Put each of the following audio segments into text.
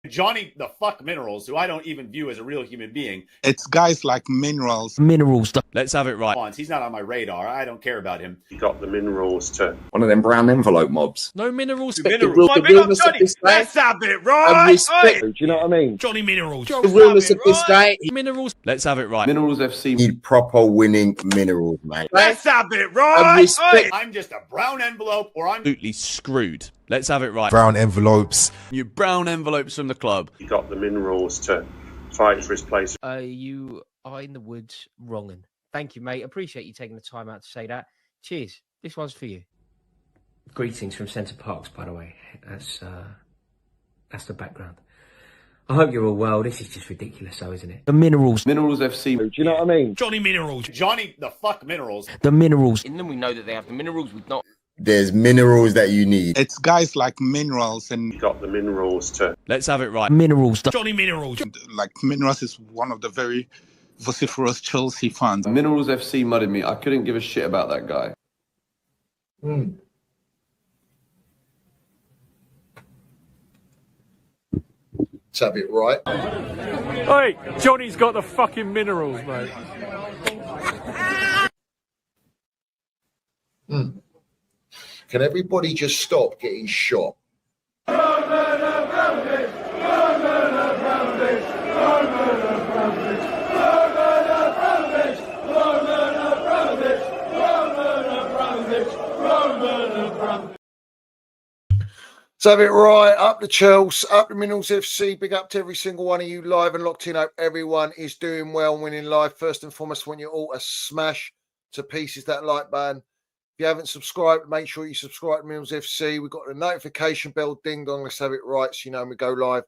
Johnny the fuck Minerals, who I don't even view as a real human being. It's guys like Minerals. Minerals. Let's have it right. He's not on my radar. I don't care about him. You got the Minerals to one of them brown envelope mobs. No Minerals. Minerals. Let's have it right. Respect, do you know what I mean? Johnny Minerals. The realness of this guy. Minerals. Let's have it right. Minerals FC need proper winning Minerals, mate. Let's have it right. I'm just a brown envelope, or I'm Absolutely screwed. Let's have it right. Brown envelopes. You brown envelopes from the club. You got the Minerals to fight for his place. You are in the woods wronging. Thank you, mate. Appreciate you taking the time out to say that. Cheers. This one's for you. Greetings from Centre Parks, by the way. That's the background. I hope you're all well. This is just ridiculous, though, isn't it? The Minerals. Minerals FC. Do you know what I mean? Johnny Minerals. Johnny the fuck Minerals. The Minerals. In them, we know that they have the minerals. We've not. There's minerals that you need. It's guys like Minerals and You got the Minerals to Let's have it right. Minerals. Johnny Minerals. like Minerals is one of the very vociferous Chelsea fans. Minerals FC mudded me. I couldn't give a shit about that guy. Let's have it right. Hey, Johnny's got the fucking minerals, mate. Can everybody just stop getting shot? Let's have it right. Up the Chelsea, up the Minerals FC. Big up to every single one of you live and locked in. Hope everyone is doing well and winning live. First and foremost, I want you all to smash to pieces that like button. If you haven't subscribed, make sure you subscribe to Minerals FC. We've got the notification bell ding dong. Let's have it right so you know when we go live.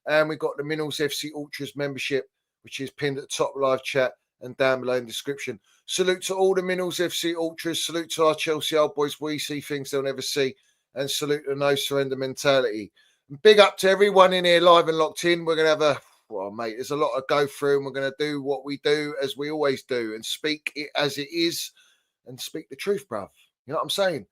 And we've got the Minerals FC Ultras membership, which is pinned at the top of the live chat and down below in the description. Salute to all the Minerals FC Ultras. Salute to our Chelsea old boys. We see things they'll never see. And salute the no surrender mentality. And big up to everyone in here live and locked in. We're going to have mate, there's a lot to go through, and we're going to do what we do as we always do and speak it as it is and speak the truth, bruv. You know what I'm saying?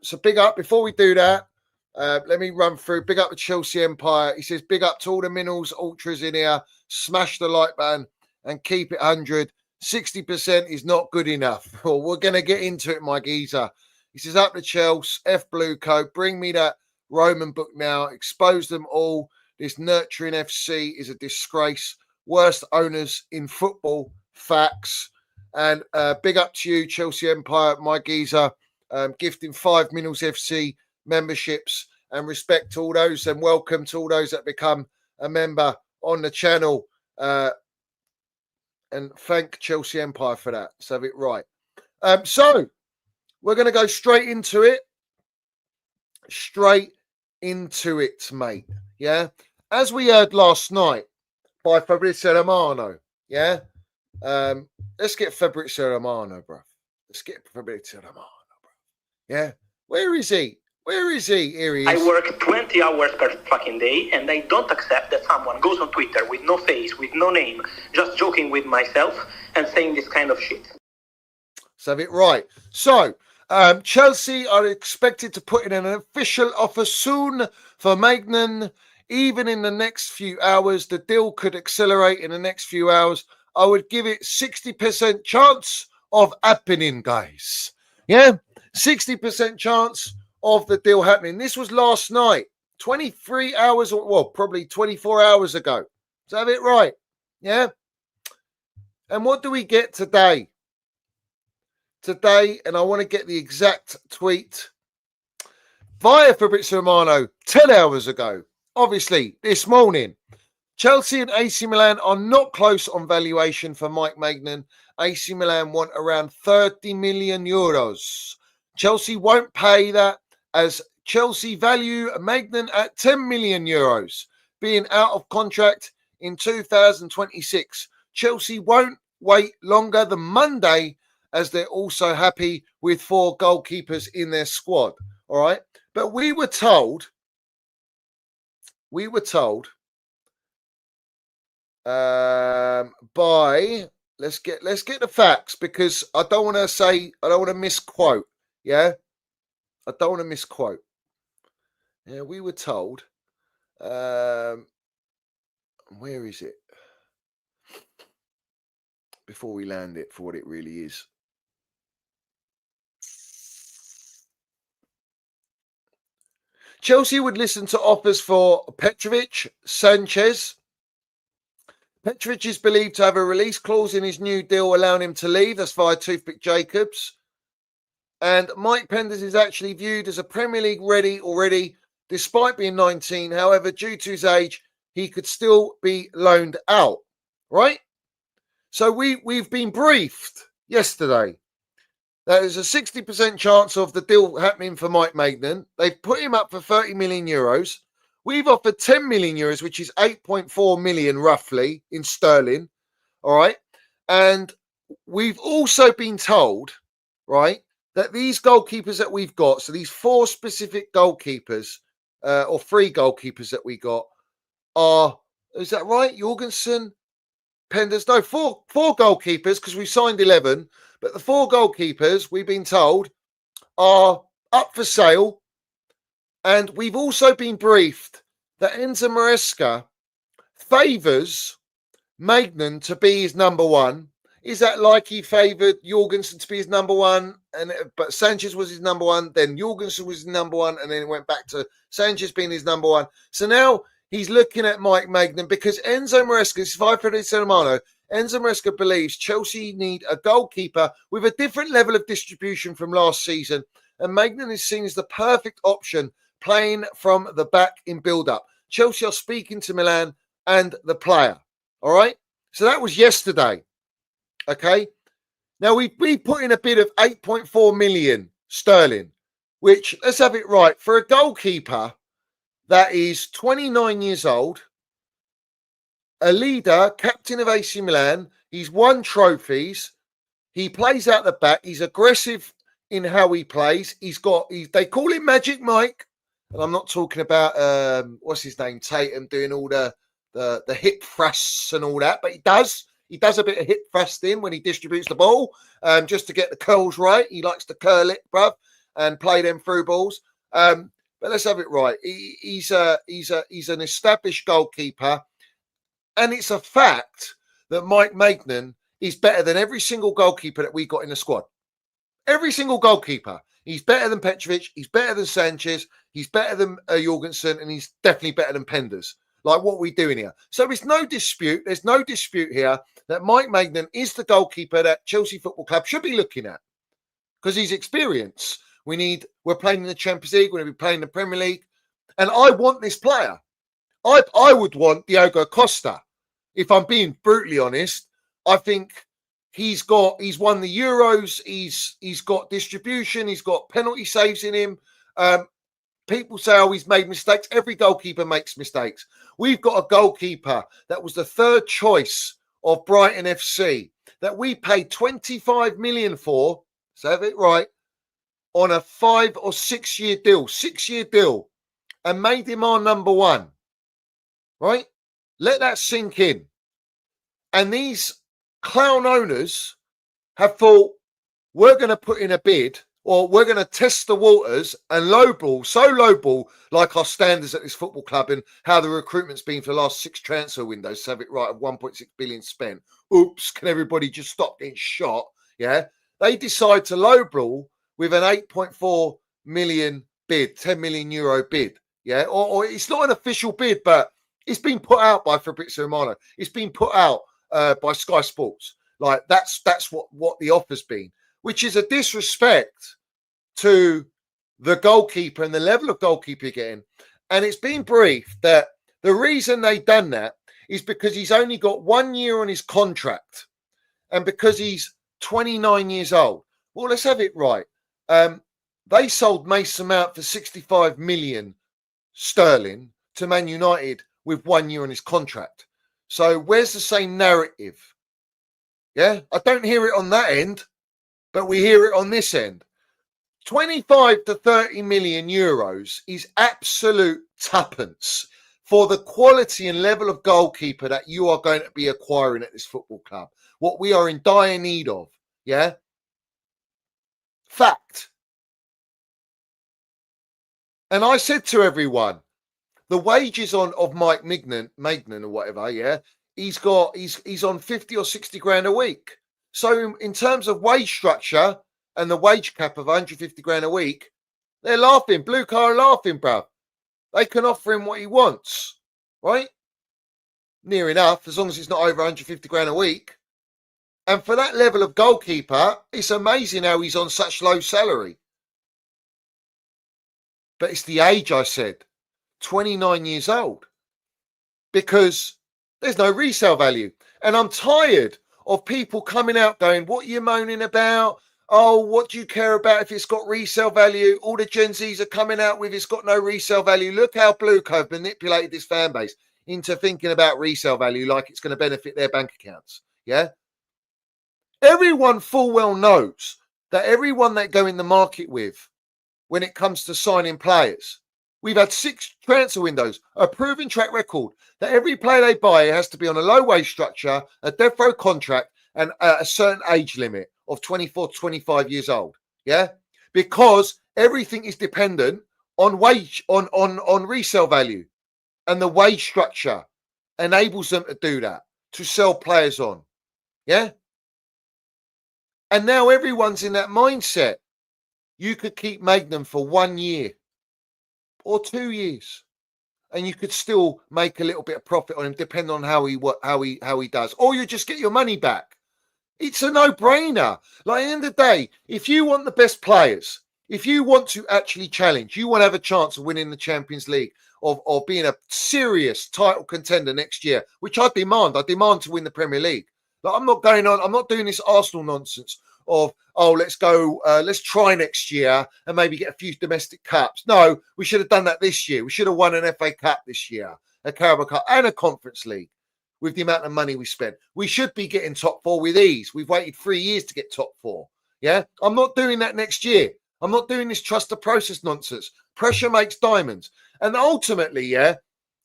So big up. Before we do that, let me run through. Big up the Chelsea Empire. He says, big up to all the Minerals Ultras in here. Smash the like button and keep it 100. 60% is not good enough. Well, we're going to get into it, my geezer. He says, up the Chelsea, F Blue Coat, bring me that Roman book now, expose them all. This nurturing FC is a disgrace. Worst owners in football, facts. And big up to you, Chelsea Empire, my geezer, gifting 5 Minerals FC memberships, and respect to all those and welcome to all those that become a member on the channel. And thank Chelsea Empire for that. So have it right. So we're going to go straight into it. Straight into it, mate. Yeah. As we heard last night by Fabrizio Romano. Yeah. Let's get Fabrizio Romano, bro. Let's get Fabrizio Romano, bro. Yeah. Where is he? Where is he? Here he is. I work 20 hours per fucking day, and I don't accept that someone goes on Twitter with no face, with no name, just joking with myself and saying this kind of shit. Let's have it right. So, Chelsea are expected to put in an official offer soon for Magnan. Even in the next few hours, the deal could accelerate in the next few hours. I would give it 60% chance of happening, guys. Yeah, 60% chance of the deal happening. This was last night, 23 hours, well, probably 24 hours ago. So have it right. Yeah. And what do we get today? Today, and I want to get the exact tweet via Fabrizio Romano 10 hours ago. Obviously, this morning, Chelsea and AC Milan are not close on valuation for Mike Magnan. AC Milan want around 30 million euros. Chelsea won't pay that, as Chelsea value Magnan at 10 million euros, being out of contract in 2026. Chelsea won't wait longer than Monday, as they're also happy with 4 goalkeepers in their squad. All right. But we were told by, let's get the facts, because I don't want to misquote. Yeah. I don't want to misquote. Yeah, we were told Where is it? Before we land it for what it really is. Chelsea would listen to offers for Petrovic, Sanchez. Petrovic is believed to have a release clause in his new deal allowing him to leave. That's via Toothpick Jacobs. And Mike Penders is actually viewed as a Premier League ready already, despite being 19. However, due to his age, he could still be loaned out, right? So we've been briefed yesterday. There's a 60% chance of the deal happening for Mike Maignan. They've put him up for 30 million euros. We've offered 10 million euros, which is 8.4 million roughly in sterling. All right. And we've also been told, right, that these goalkeepers that we've got, so these 4 specific goalkeepers or 3 goalkeepers that we got are, is that right? Jorgensen, Penders, no, 4 goalkeepers because we signed 11. But the 4 goalkeepers, we've been told, are up for sale. And we've also been briefed that Enzo Maresca favours Magnan to be his number 1. Is that like he favoured Jorgensen to be his number 1? But Sanchez was his number 1. Then Jorgensen was his number 1. And then it went back to Sanchez being his number 1. So now he's looking at Mike Magnan because Enzo Maresca, this is via Fabrizio Romano, Enzo Maresca believes Chelsea need a goalkeeper with a different level of distribution from last season. And Magnan is seen as the perfect option playing from the back in build-up. Chelsea are speaking to Milan and the player. All right? So that was yesterday. Okay? Now, we put in a bid of 8.4 million sterling, which, let's have it right, for a goalkeeper that is 29 years old, a leader, captain of AC Milan. He's won trophies. He plays out the back. He's aggressive in how he plays. They call him Magic Mike. And I'm not talking about, what's his name, Tatum, doing all the hip thrusts and all that. But he does a bit of hip thrusting when he distributes the ball, just to get the curls right. He likes to curl it, bruv, and play them through balls. But let's have it right. He's an established goalkeeper. And it's a fact that Mike Maignan is better than every single goalkeeper that we got in the squad. Every single goalkeeper. He's better than Petrovic. He's better than Sanchez. He's better than Jorgensen. And he's definitely better than Penders. Like what we're doing here. So it's no dispute. There's no dispute here that Mike Magnan is the goalkeeper that Chelsea Football Club should be looking at. Because he's experienced. We're playing in the Champions League. We're going to be playing in the Premier League. And I want this player. I would want Diogo Costa. If I'm being brutally honest, I think he's won the Euros. He's got distribution. He's got penalty saves in him. People say, oh, he's made mistakes. Every goalkeeper makes mistakes. We've got a goalkeeper that was the 3rd choice of Brighton FC that we paid 25 million for, so have it right, on a 5 or 6 year deal, 6-year deal, and made him our number 1. Right? Let that sink in. And these clown owners have thought, we're going to put in a bid, or we're going to test the waters and lowball like our standards at this football club and how the recruitment's been for the last 6 transfer windows. So have it right, of 1.6 billion spent. Oops, can everybody just stop getting shot? Yeah. They decide to lowball with an 8.4 million bid, 10 million euro bid. Yeah. Or it's not an official bid, but it's been put out by Fabrizio Romano. It's been put out by Sky Sports. Like that's what the offer's been, which is a disrespect to the goalkeeper and the level of goalkeeper you're getting. And it's been briefed that the reason they've done that is because he's only got 1 year on his contract and because he's 29 years old. Well, let's have it right. They sold Mason Mount for 65 million sterling to Man United with 1 year on his contract. So where's the same narrative? Yeah, I don't hear it on that end, but we hear it on this end. 25 to 30 million euros is absolute tuppence for the quality and level of goalkeeper that you are going to be acquiring at this football club. What we are in dire need of. Yeah. Fact. And I said to everyone, the wages of Mike Maignan or whatever, yeah, he's on 50 or 60 grand a week. So in terms of wage structure and the wage cap of 150 grand a week, they're laughing. Blue Car are laughing, bruv. They can offer him what he wants, right? Near enough, as long as it's not over 150 grand a week. And for that level of goalkeeper, it's amazing how he's on such low salary. But it's the age, I said. 29 years old. Because there's no resale value. And I'm tired of people coming out going, what are you moaning about? Oh, what do you care about if it's got resale value? All the Gen Zs are coming out with it's got no resale value. Look how Blue Cove manipulated this fan base into thinking about resale value like it's going to benefit their bank accounts. Yeah? Everyone full well knows that everyone they go in the market with when it comes to signing players, we've had 6 transfer windows, a proven track record that every player they buy has to be on a low wage structure, a death row contract, and a certain age limit of 24 to 25 years old. Yeah? Because everything is dependent on wage, on resale value. And the wage structure enables them to do that, to sell players on. Yeah? And now everyone's in that mindset. You could keep Magnan for 1 year or 2 years, and you could still make a little bit of profit on him, depending on how he does. Or you just get your money back. It's a no-brainer. Like, at the end of the day, if you want the best players, if you want to actually challenge, you want to have a chance of winning the Champions League, of being a serious title contender next year, which I demand. I demand to win the Premier League. Like, I'm not doing this Arsenal nonsense of, let's try next year and maybe get a few domestic cups. No, we should have done that this year. We should have won an FA Cup this year, a Carabao Cup and a Conference League with the amount of money we spent. We should be getting top 4 with ease. We've waited 3 years to get top 4. Yeah, I'm not doing that next year. I'm not doing this trust the process nonsense. Pressure makes diamonds. And ultimately, yeah,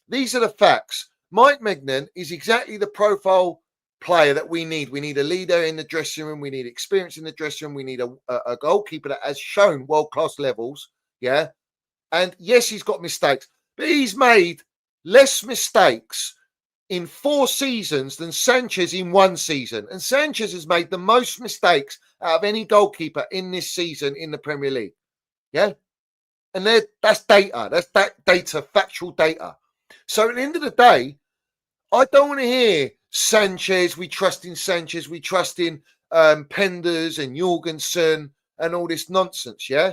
these are the facts. Mike Magnan is exactly the profile player that we need. We need a leader in the dressing room. We need experience in the dressing room. We need a goalkeeper that has shown world-class levels. Yeah. And yes, he's got mistakes, but he's made less mistakes in 4 seasons than Sanchez in 1 season. And Sanchez has made the most mistakes out of any goalkeeper in this season in the Premier League. Yeah. And that's data. That's data, factual data. So at the end of the day, I don't want to hear Sanchez, we trust in Sanchez, we trust in Penders and Jorgensen and all this nonsense, yeah?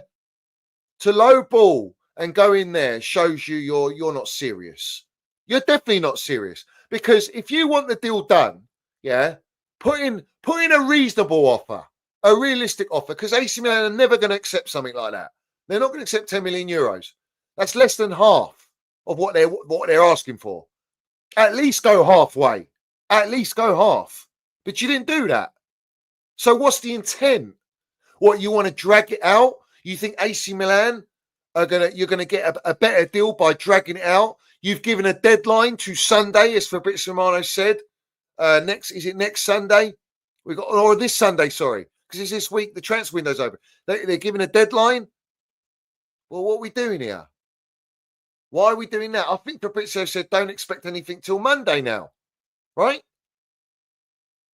To low ball and go in there shows you you're not serious. You're definitely not serious. Because if you want the deal done, yeah, put in a reasonable offer, a realistic offer, because AC Milan are never going to accept something like that. They're not going to accept 10 million euros. That's less than half of what they're asking for. At least go halfway. At least go half. But you didn't do that. So what's the intent? What, you want to drag it out? You think AC Milan you're gonna get a better deal by dragging it out? You've given a deadline to Sunday, as Fabrizio Romano said. Next Sunday? Or this Sunday, sorry. Because it's this week, the transfer window's open. They're giving a deadline. Well, what are we doing here? Why are we doing that? I think Fabrizio said don't expect anything till Monday now. Right?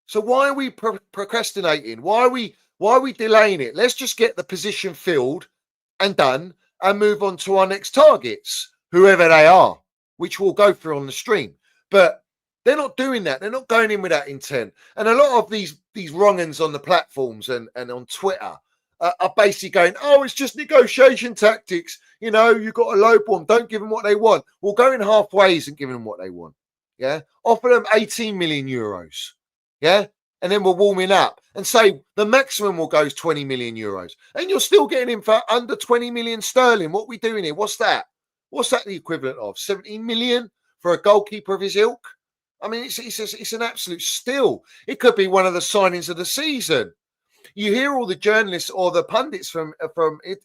So why are we procrastinating? Why are we delaying it? Let's just get the position filled and done and move on to our next targets, whoever they are, which we'll go through on the stream. But they're not doing that. They're not going in with that intent. And a lot of these wrong-uns on the platforms and on Twitter are basically going, oh, it's just negotiation tactics. You know, you've got to lowball them. Don't give them what they want. We'll go in halfway and give them what they want. Yeah. Offer them 18 million euros. Yeah. And then we're warming up and say the maximum will go is 20 million euros. And you're still getting him for under 20 million sterling. What are we doing here? What's that? What's that the equivalent of? 17 million for a goalkeeper of his ilk? I mean, it's an absolute steal. It could be one of the signings of the season. You hear all the journalists or the pundits from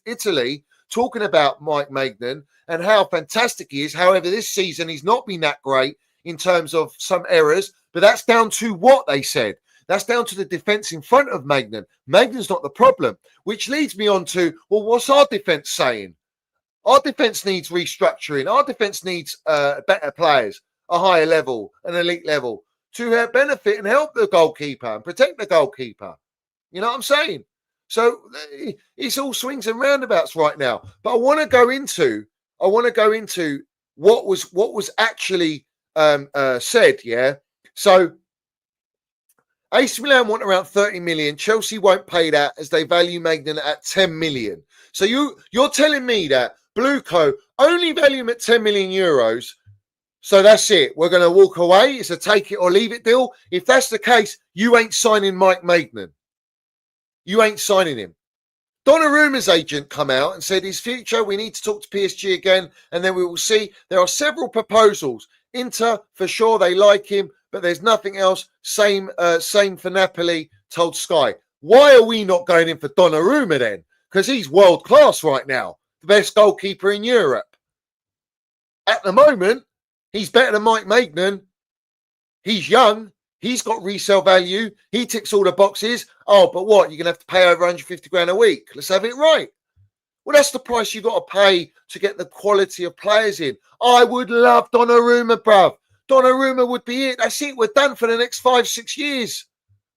Italy talking about Mike Maignan and how fantastic he is. However, this season he's not been that great in terms of some errors, but that's down to what they said. That's down to the defence in front of Magnan. Magnan's not the problem, which leads me on to, well, what's our defence saying? Our defence needs restructuring. Our defence needs better players, a higher level, an elite level, to benefit and help the goalkeeper and protect the goalkeeper. You know what I'm saying? So it's all swings and roundabouts right now. But I want to go into what was actually said. Yeah. So AC Milan want around 30 million. Chelsea won't pay that as they value Magnan at 10 million. So you're telling me that Blueco only value him at 10 million euros. So that's it. We're going to walk away. It's a take it or leave it deal. If that's the case, you ain't signing Mike Maignan. You ain't signing him. Donnarumma's agent come out and said his future, we need to talk to PSG again, and then we will see. There are several proposals. Inter, for sure, they like him, but there's nothing else. Same for Napoli, told Sky. Why are we not going in for Donnarumma then? Because he's world class right now. The best goalkeeper in Europe. At the moment, he's better than Mike Maignan. He's young. He's got resale value. He ticks all the boxes. Oh, but what? You're going to have to pay over 150 grand a week. Let's have it right. Well, that's the price you've got to pay to get the quality of players in. I would love Donnarumma, bruv. Donnarumma would be it. That's it. We're done for the next 5-6 years.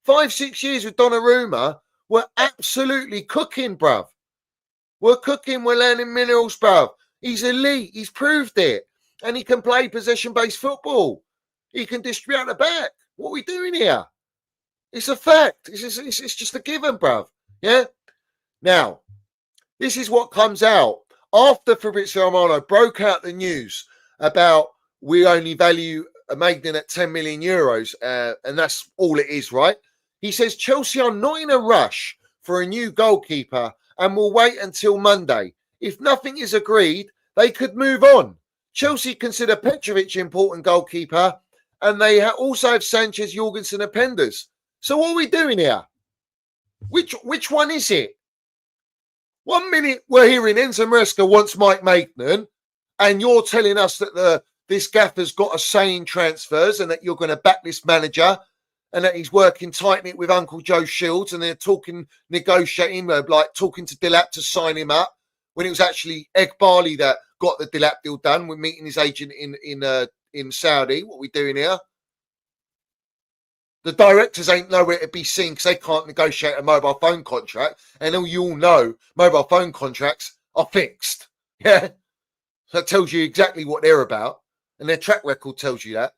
5-6 years with Donnarumma. We're absolutely cooking, bruv. We're cooking. We're landing minerals, bruv. He's elite. He's proved it. And he can play possession-based football. He can distribute out the back. What are we doing here? It's a fact. It's just a given, bruv. Yeah? Now, this is what comes out. After Fabrizio Romano broke out the news about we only value a Magnan at 10 million euros, and that's all it is, right? He says Chelsea are not in a rush for a new goalkeeper and will wait until Monday. If nothing is agreed, they could move on. Chelsea consider Petrovic important goalkeeper, and they also have Sanchez, Jorgensen, and Penders. So what are we doing here? Which one is it? 1 minute we're hearing Enzo Maresca wants Mike Maignan, and you're telling us that this gaffer's got a say in transfers and that you're going to back this manager and that he's working tight knit with Uncle Joe Shields and they're negotiating, like talking to Delap to sign him up, when it was actually Egg Barley that got the Delap deal done. We're meeting his agent in Saudi. What are we doing here? The directors ain't nowhere to be seen because they can't negotiate a mobile phone contract. And you all know mobile phone contracts are fixed. Yeah. That tells you exactly what they're about. And their track record tells you that.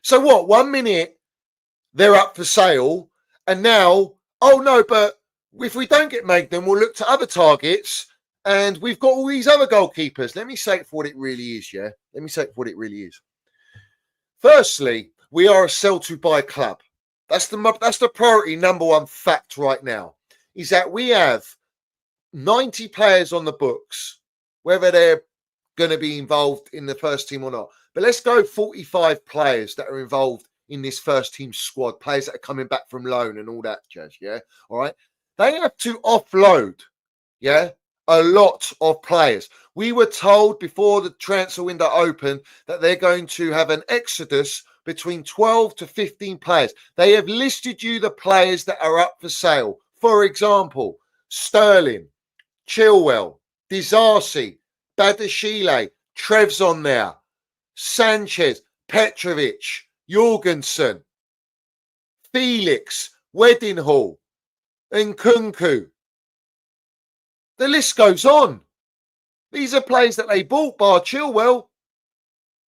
So what? 1 minute they're up for sale. And now, oh no, but if we don't get Magnan, we'll look to other targets. And we've got all these other goalkeepers. Let me say it for what it really is, yeah? Let me say it for what it really is. Firstly, we are a sell-to-buy club. That's the priority number one fact right now, is that we have 90 players on the books, whether they're going to be involved in the first team or not. But let's go 45 players that are involved in this first team squad, players that are coming back from loan and all that jazz, yeah? All right? They have to offload, yeah, a lot of players. We were told before the transfer window opened that they're going to have an exodus between 12 to 15 players. They have listed you the players that are up for sale. For example, Sterling, Chilwell, Disasi, Badashile, Trev's on there, Sanchez, Petrovic, Jorgensen, Felix, Wedding Hall, and Nkunku. The list goes on. These are players that they bought, bar Chilwell,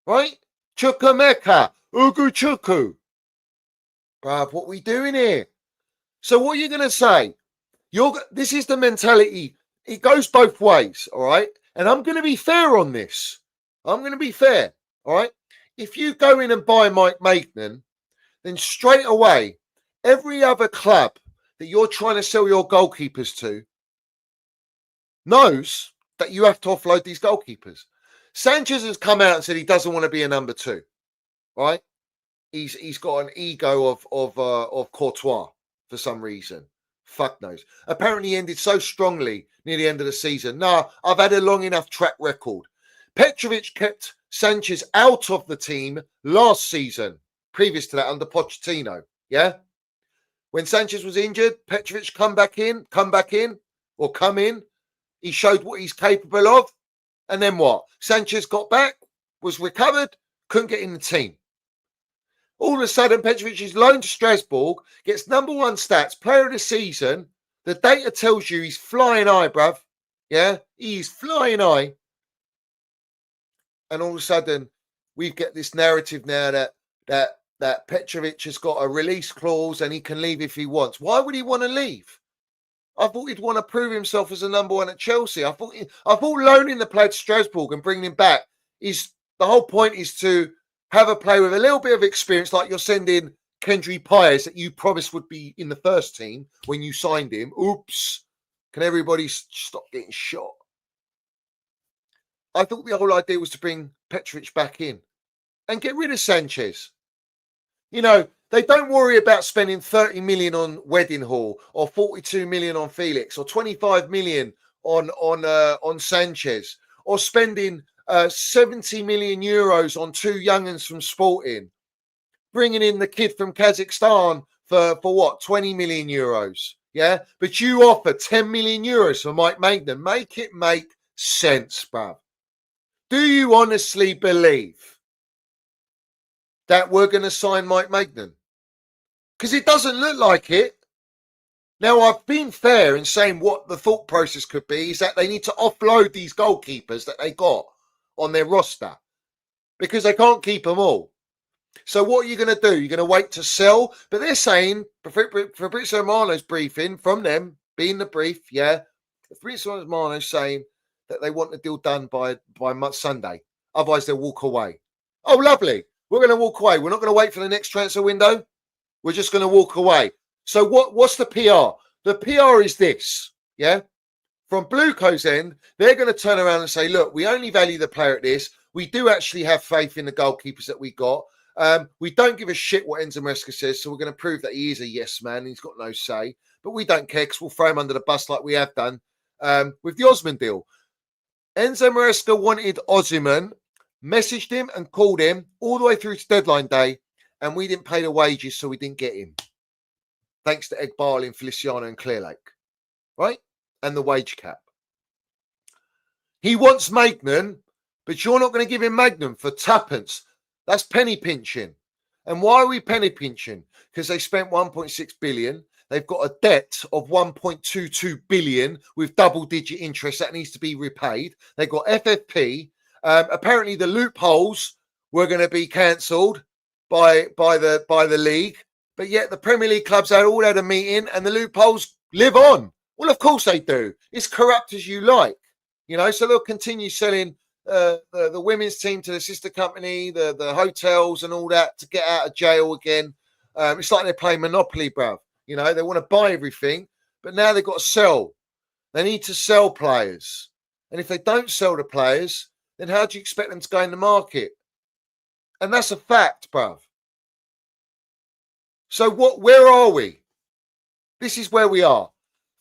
right? Chukwemeka, Ugochukwu. Bruv, what are we doing here? So what are you going to say? This is the mentality. It goes both ways, all right? And I'm going to be fair on this. I'm going to be fair, all right? If you go in and buy Mike Maignan, then straight away, every other club that you're trying to sell your goalkeepers to knows that you have to offload these goalkeepers. Sanchez has come out and said he doesn't want to be a number two, right? He's got an ego of Courtois for some reason. Fuck knows. Apparently he ended so strongly near the end of the season. No, I've had a long enough track record. Petrovic kept Sanchez out of the team last season, previous to that under Pochettino, yeah? When Sanchez was injured, Petrovic come in. He showed what he's capable of. And then what? Sanchez got back, was recovered, couldn't get in the team. All of a sudden, Petrovic is loaned to Strasbourg, gets number 1 stats, player of the season. The data tells you he's flying high, bruv. Yeah, he's flying high. And all of a sudden, we get this narrative now that Petrovic has got a release clause and he can leave if he wants. Why would he want to leave? I thought he'd want to prove himself as a number 1 at Chelsea. I thought loaning the player to Strasbourg and bringing him back is the whole point is to have a player with a little bit of experience, like you're sending Kendry Pires that you promised would be in the first team when you signed him. Oops. Can everybody stop getting shot? I thought the whole idea was to bring Petrovic back in and get rid of Sanchez. You know, they don't worry about spending 30 million on Wedding Hall or 42 million on Felix or 25 million on Sanchez or spending 70 million euros on 2 young'uns from Sporting, bringing in the kid from Kazakhstan for what, 20 million euros. Yeah, but you offer 10 million euros for Mike Maignan. Make it make sense, bruv. Do you honestly believe that we're going to sign Mike Maignan? Because it doesn't look like it. Now, I've been fair in saying what the thought process could be is that they need to offload these goalkeepers that they got on their roster because they can't keep them all. So what are you going to do? You're going to wait to sell? But they're saying, Fabrizio Romano's briefing from them, being the brief, yeah, Fabrizio Romano's saying that they want the deal done by Sunday. Otherwise, they'll walk away. Oh, lovely. We're going to walk away. We're not going to wait for the next transfer window. We're just going to walk away. So what's the PR? The PR is this, yeah? From Blueco's end, they're going to turn around and say, look, we only value the player at this. We do actually have faith in the goalkeepers that we got. We don't give a shit what Enzo Maresca says, so we're going to prove that he is a yes man and he's got no say. But we don't care because we'll throw him under the bus like we have done with the Osimhen deal. Enzo Maresca wanted Osimhen, messaged him and called him all the way through to deadline day, and we didn't pay the wages, so we didn't get him. Thanks to Egg Barley and Feliciano and Clear Lake, right? And the wage cap. He wants Magnan, but you're not going to give him Magnan for tuppence. That's penny pinching. And why are we penny pinching? Because they spent 1.6 billion. They've got a debt of 1.22 billion with double-digit interest that needs to be repaid. They've got FFP. Apparently, the loopholes were going to be cancelled by the league, but yet the Premier League clubs all had a meeting, and the loopholes live on. Well, of course they do. It's corrupt as you like, you know. So they'll continue selling the women's team to the sister company, the hotels, and all that to get out of jail again. It's like they're playing Monopoly, bruv. You know, they want to buy everything, but now they've got to sell. They need to sell players. And if they don't sell the players, then how do you expect them to go in the market? And that's a fact, bruv. So where are we? This is where we are.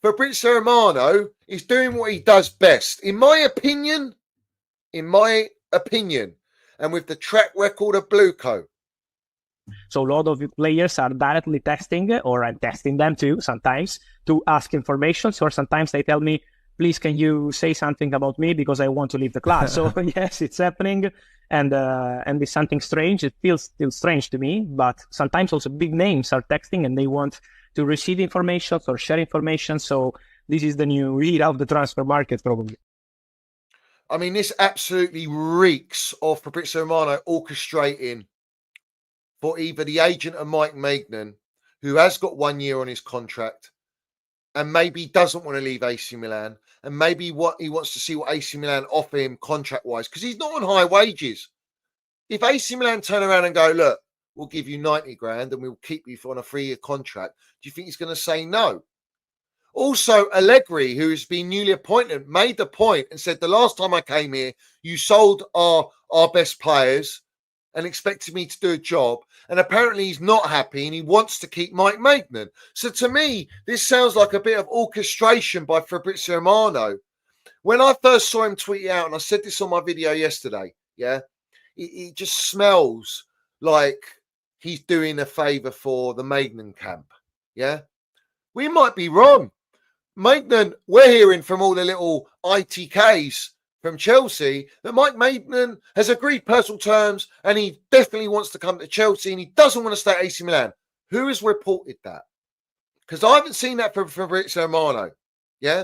Fabrizio Romano is doing what he does best. In my opinion, and with the track record of Blueco. So a lot of players are directly texting, or I'm texting them too sometimes to ask information. So sometimes they tell me, please, can you say something about me because I want to leave the club? So yes, it's happening. And it's something strange. It feels still strange to me, but sometimes also big names are texting and they want to receive information or share information. So this is the new era of the transfer market, probably. I mean, this absolutely reeks of Fabrizio Romano orchestrating for either the agent of Mike Maignan, who has got 1 year on his contract, and maybe doesn't want to leave AC Milan, and maybe what he wants to see what AC Milan offer him contract-wise, because he's not on high wages. If AC Milan turn around and go, look, we'll give you 90 grand and we'll keep you on a 3-year contract, do you think he's going to say no? Also, Allegri, who has been newly appointed, made the point and said, the last time I came here, you sold our best players and expected me to do a job. And apparently he's not happy and he wants to keep Mike Maignan. So to me, this sounds like a bit of orchestration by Fabrizio Romano. When I first saw him tweet out, and I said this on my video yesterday, yeah, it just smells like he's doing a favour for the Maignan camp, yeah? We might be wrong. Maignan, we're hearing from all the little ITKs from Chelsea that Mike Maignan has agreed personal terms and he definitely wants to come to Chelsea and he doesn't want to stay at AC Milan. Who has reported that? Because I haven't seen that from Fabrizio Romano. Yeah?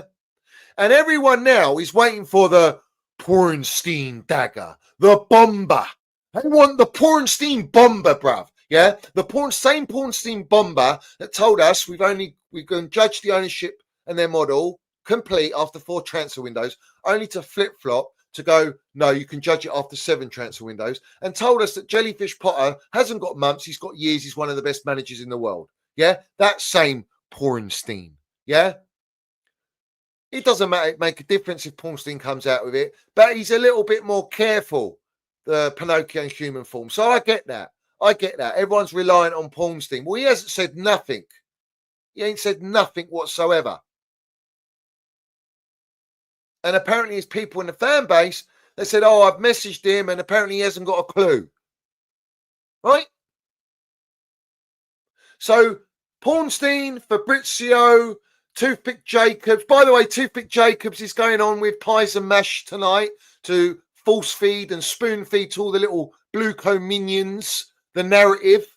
And everyone now is waiting for the Pornstein dagger, the bomber. They want the Pornstein bomber, bruv. Yeah? The same Pornstein bomber that told us we're going to judge the ownership and their model complete after 4 transfer windows, only to flip-flop to go, no, you can judge it after 7 transfer windows, and told us that Jellyfish Potter hasn't got months, he's got years, he's one of the best managers in the world. Yeah? That same Pornstein. Yeah? It doesn't make a difference if Pornstein comes out with it, but he's a little bit more careful, the Pinocchio in human form. So I get that. Everyone's reliant on Pornstein. Well, he hasn't said nothing. He ain't said nothing whatsoever. And apparently there's people in the fan base that said, oh, I've messaged him and apparently he hasn't got a clue. Right? So Pornstein, Fabrizio, Toothpick Jacobs. By the way, Toothpick Jacobs is going on with Pies and Mash tonight to force feed and spoon feed to all the little Blueco minions the narrative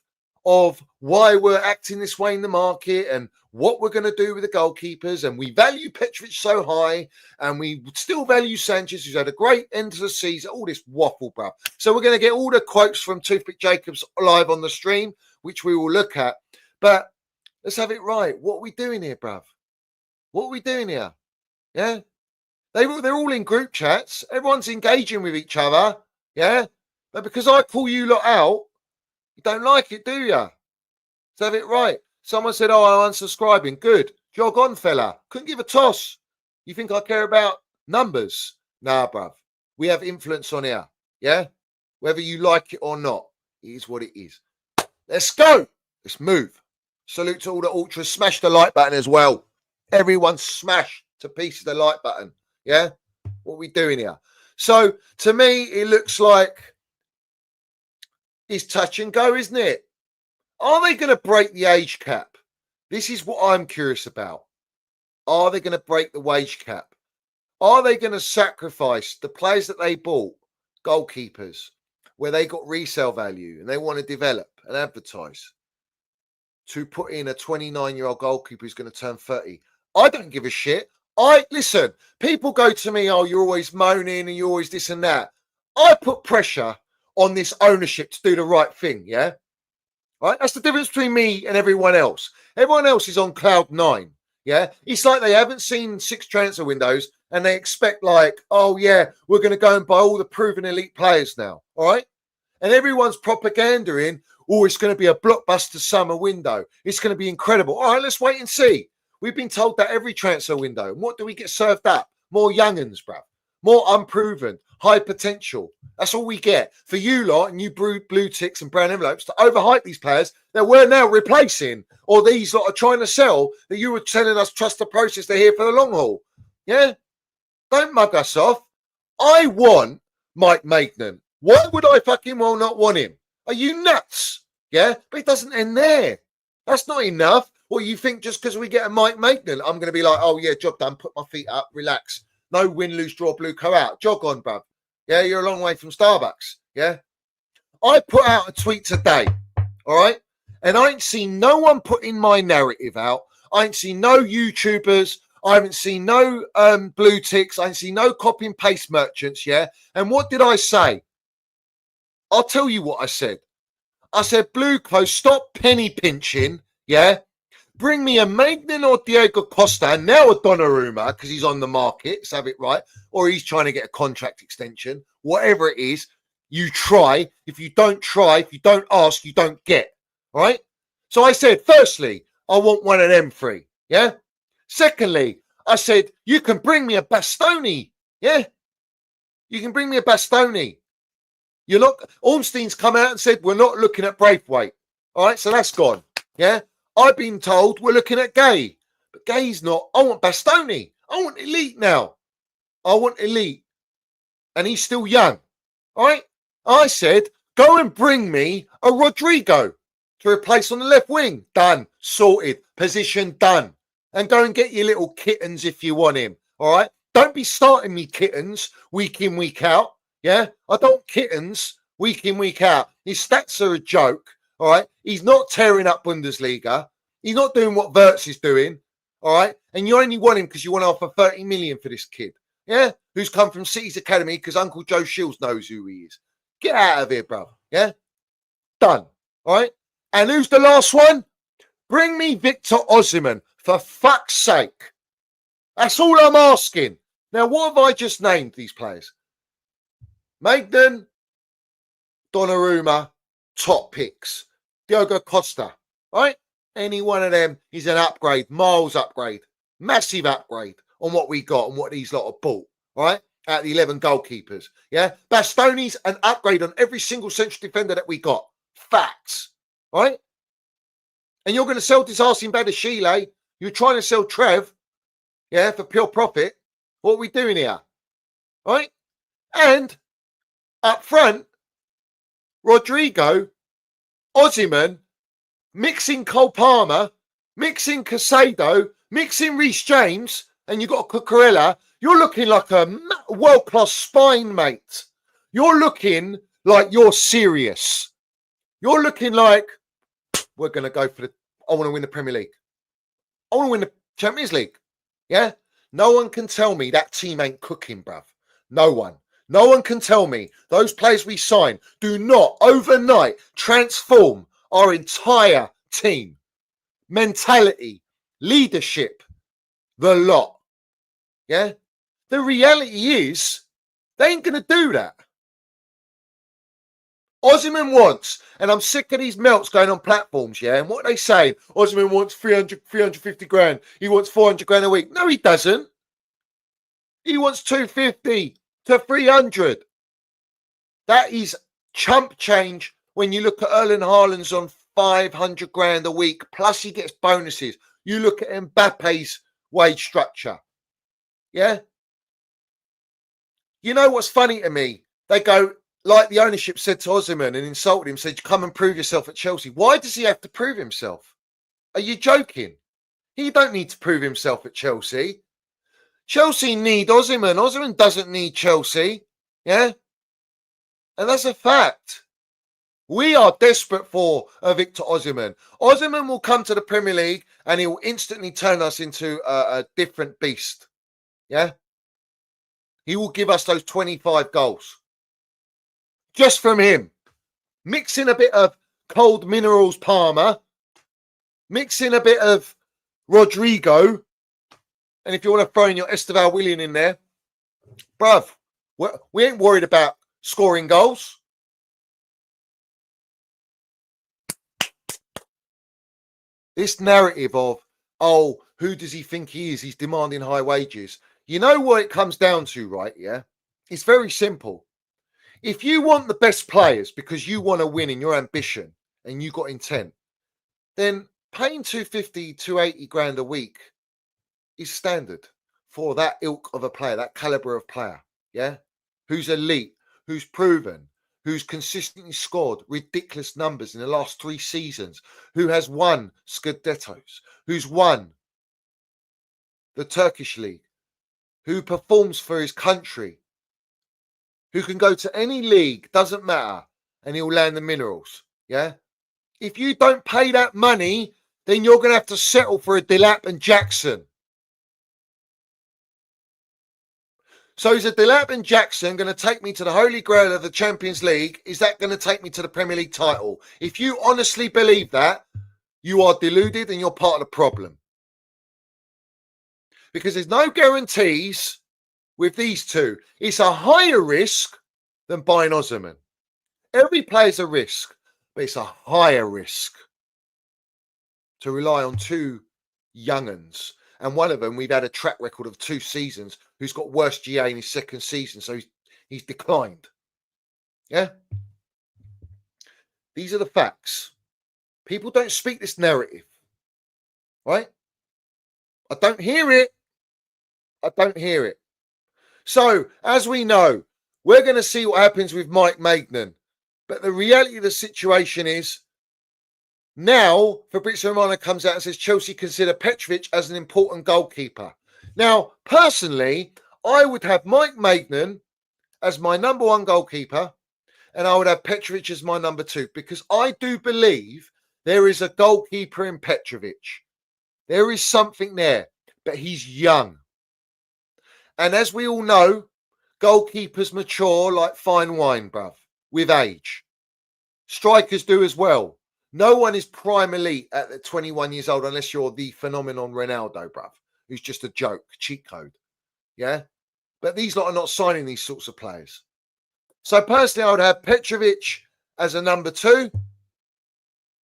of why we're acting this way in the market and what we're going to do with the goalkeepers. And we value Petrovic so high and we still value Sanchez, who's had a great end to the season. All this waffle, bruv. So we're going to get all the quotes from Toothpick Jacobs live on the stream, which we will look at. But let's have it right. What are we doing here, bruv? What are we doing here? Yeah? They're all in group chats. Everyone's engaging with each other. Yeah? But because I call you lot out, you don't like it, do you? Let's have it right. Someone said, oh, I'm unsubscribing. Good. Jog on, fella. Couldn't give a toss. You think I care about numbers? Nah, bruv. We have influence on here. Yeah? Whether you like it or not, it is what it is. Let's go. Let's move. Salute to all the ultras. Smash the like button as well. Everyone smash to pieces the like button. Yeah? What are we doing here? So, to me, it looks like it's touch and go, isn't it? Are they going to break the age cap? This is what I'm curious about. Are they going to break the wage cap? Are they going to sacrifice the players that they bought, goalkeepers, where they got resale value and they want to develop and advertise, to put in a 29-year-old goalkeeper who's going to turn 30? I don't give a shit. Listen, people go to me, oh, you're always moaning and you're always this and that. I put pressure on this ownership to do the right thing, yeah? Right? That's the difference between me and everyone else. Everyone else is on cloud 9, yeah? It's like they haven't seen 6 transfer windows and they expect like, oh, yeah, we're going to go and buy all the proven elite players now, all right? And everyone's propagandaing, oh, it's going to be a blockbuster summer window. It's going to be incredible. All right, let's wait and see. We've been told that every transfer window. And what do we get served up? More young'uns, bruv. More unproven, high potential. That's all we get. For you lot and you blue ticks and brown envelopes to overhype these players that we're now replacing, or these lot are trying to sell, that you were telling us trust the process, they're here for the long haul. Yeah? Don't mug us off. I want Mike Maignan. Why would I fucking well not want him? Are you nuts? Yeah? But it doesn't end there. That's not enough. Or you think just because we get a Mike Maignan, I'm going to be like, oh, yeah, job done, put my feet up, relax. No win, lose, draw, blue, go out. Jog on, bruv. Yeah, you're a long way from Starbucks. Yeah? I put out a tweet today, all right? And I ain't seen no one putting my narrative out. I ain't seen no YouTubers. I haven't seen no blue ticks. I ain't seen no copy and paste merchants, yeah? And what did I say? I'll tell you what I said. I said, Blue Close, stop penny pinching, yeah? Bring me a Magnan or Diego Costa, and now a Donnarumma, because he's on the market, let's have it right, or he's trying to get a contract extension. Whatever it is, you try. If you don't try, if you don't ask, you don't get, all right? So I said, firstly, I want one of them 3, yeah? Secondly, I said, you can bring me a Bastoni, yeah? You can bring me a Bastoni. You're not, Ornstein's come out and said, we're not looking at Braithwaite, all right? So that's gone, yeah? I've been told we're looking at Gay, but Gay's not. I want Bastoni. I want elite now. I want elite. And he's still young. All right? I said, go and bring me a Rodrigo to replace on the left wing. Done. Sorted. Position done. And go and get your little kittens if you want him. All right? Don't be starting me kittens week in, week out. Yeah, I don't kittens week in, week out. His stats are a joke. All right, he's not tearing up Bundesliga. He's not doing what Wirtz is doing. All right, and you only want him because you want to offer 30 million for this kid. Yeah, who's come from City's academy because Uncle Joe Shields knows who he is. Get out of here, bro. Yeah, done. All right, and who's the last one? Bring me Victor Osimhen, for fuck's sake. That's all I'm asking. Now, what have I just named these players? Maignan, Donnarumma, top picks. Diogo Costa, right? Any one of them is an upgrade, miles upgrade, massive upgrade on what we got and what these lot have bought, right? At the 11 goalkeepers, yeah? Bastoni's an upgrade on every single central defender that we got. Facts, right? And you're going to sell this Arsene Badashile. You're trying to sell Trev, yeah, for pure profit. What are we doing here, right? And up front, Rodrigo, Osimhen, mixing Cole Palmer, mixing Casado, mixing Reece James, and you've got Cucurella. You're looking like a world-class spine, mate. You're looking like you're serious. You're looking like, we're going to go for I want to win the Premier League. I want to win the Champions League. Yeah? No one can tell me that team ain't cooking, bruv. No one. No one can tell me those players we sign do not overnight transform our entire team, mentality, leadership, the lot. Yeah? The reality is they ain't going to do that. Osimhen wants, and I'm sick of these melts going on platforms, yeah? And what they say, Osimhen wants 350 grand. He wants 400 grand a week. No, he doesn't. He wants 250 to 300. That is chump change when you look at Erling Haaland's on 500 grand a week, plus he gets bonuses. You look at Mbappe's wage structure. Yeah? You know what's funny to me? They go, like the ownership said to Osimhen and insulted him, said, come and prove yourself at Chelsea. Why does he have to prove himself? Are you joking? He don't need to prove himself at Chelsea. Chelsea need Osimhen. Osimhen doesn't need Chelsea. Yeah? And that's a fact. We are desperate for a Victor Osimhen. Osimhen will come to the Premier League and he will instantly turn us into a different beast. Yeah? He will give us those 25 goals. Just from him. Mixing a bit of cold minerals Palmer. Mixing a bit of Rodrigo. And if you want to throw in your Esteval Willian in there, bruv, we ain't worried about scoring goals. This narrative of, oh, who does he think he is? He's demanding high wages. You know what it comes down to, right? Yeah. It's very simple. If you want the best players because you want to win in your ambition and you got intent, then paying 250, 280 grand a week is standard for that ilk of a player, that caliber of player. Yeah. Who's elite, who's proven, who's consistently scored ridiculous numbers in the last 3 seasons, who has won Scudettos, who's won the Turkish League, who performs for his country, who can go to any league, doesn't matter, and he'll land the minerals. Yeah? If you don't pay that money, then you're going to have to settle for a Delap and Jackson. So is a Delap and Jackson going to take me to the Holy Grail of the Champions League? Is that going to take me to the Premier League title? If you honestly believe that, you are deluded and you're part of the problem. Because there's no guarantees with these two. It's a higher risk than buying Osimhen. Every player's a risk, but it's a higher risk to rely on 2 young'uns. And one of them, we've had a track record of 2 seasons, who's got worse GA in his 2nd season, so he's declined. Yeah? These are the facts. People don't speak this narrative. Right? I don't hear it. I don't hear it. So, as we know, we're going to see what happens with Mike Maignan. But the reality of the situation is, now Fabrizio Romano comes out and says Chelsea consider Petrovic as an important goalkeeper. Now, personally, I would have Mike Maignan as my number one goalkeeper, and I would have Petrovic as my number two, because I do believe there is a goalkeeper in Petrovic. There is something there, but he's young. And as we all know, goalkeepers mature like fine wine, bruv, with age. Strikers do as well. No one is prime elite at 21 years old unless you're the phenomenon Ronaldo, bruv, who's just a joke, cheat code. Yeah? But these lot are not signing these sorts of players. So personally, I would have Petrovic as a number two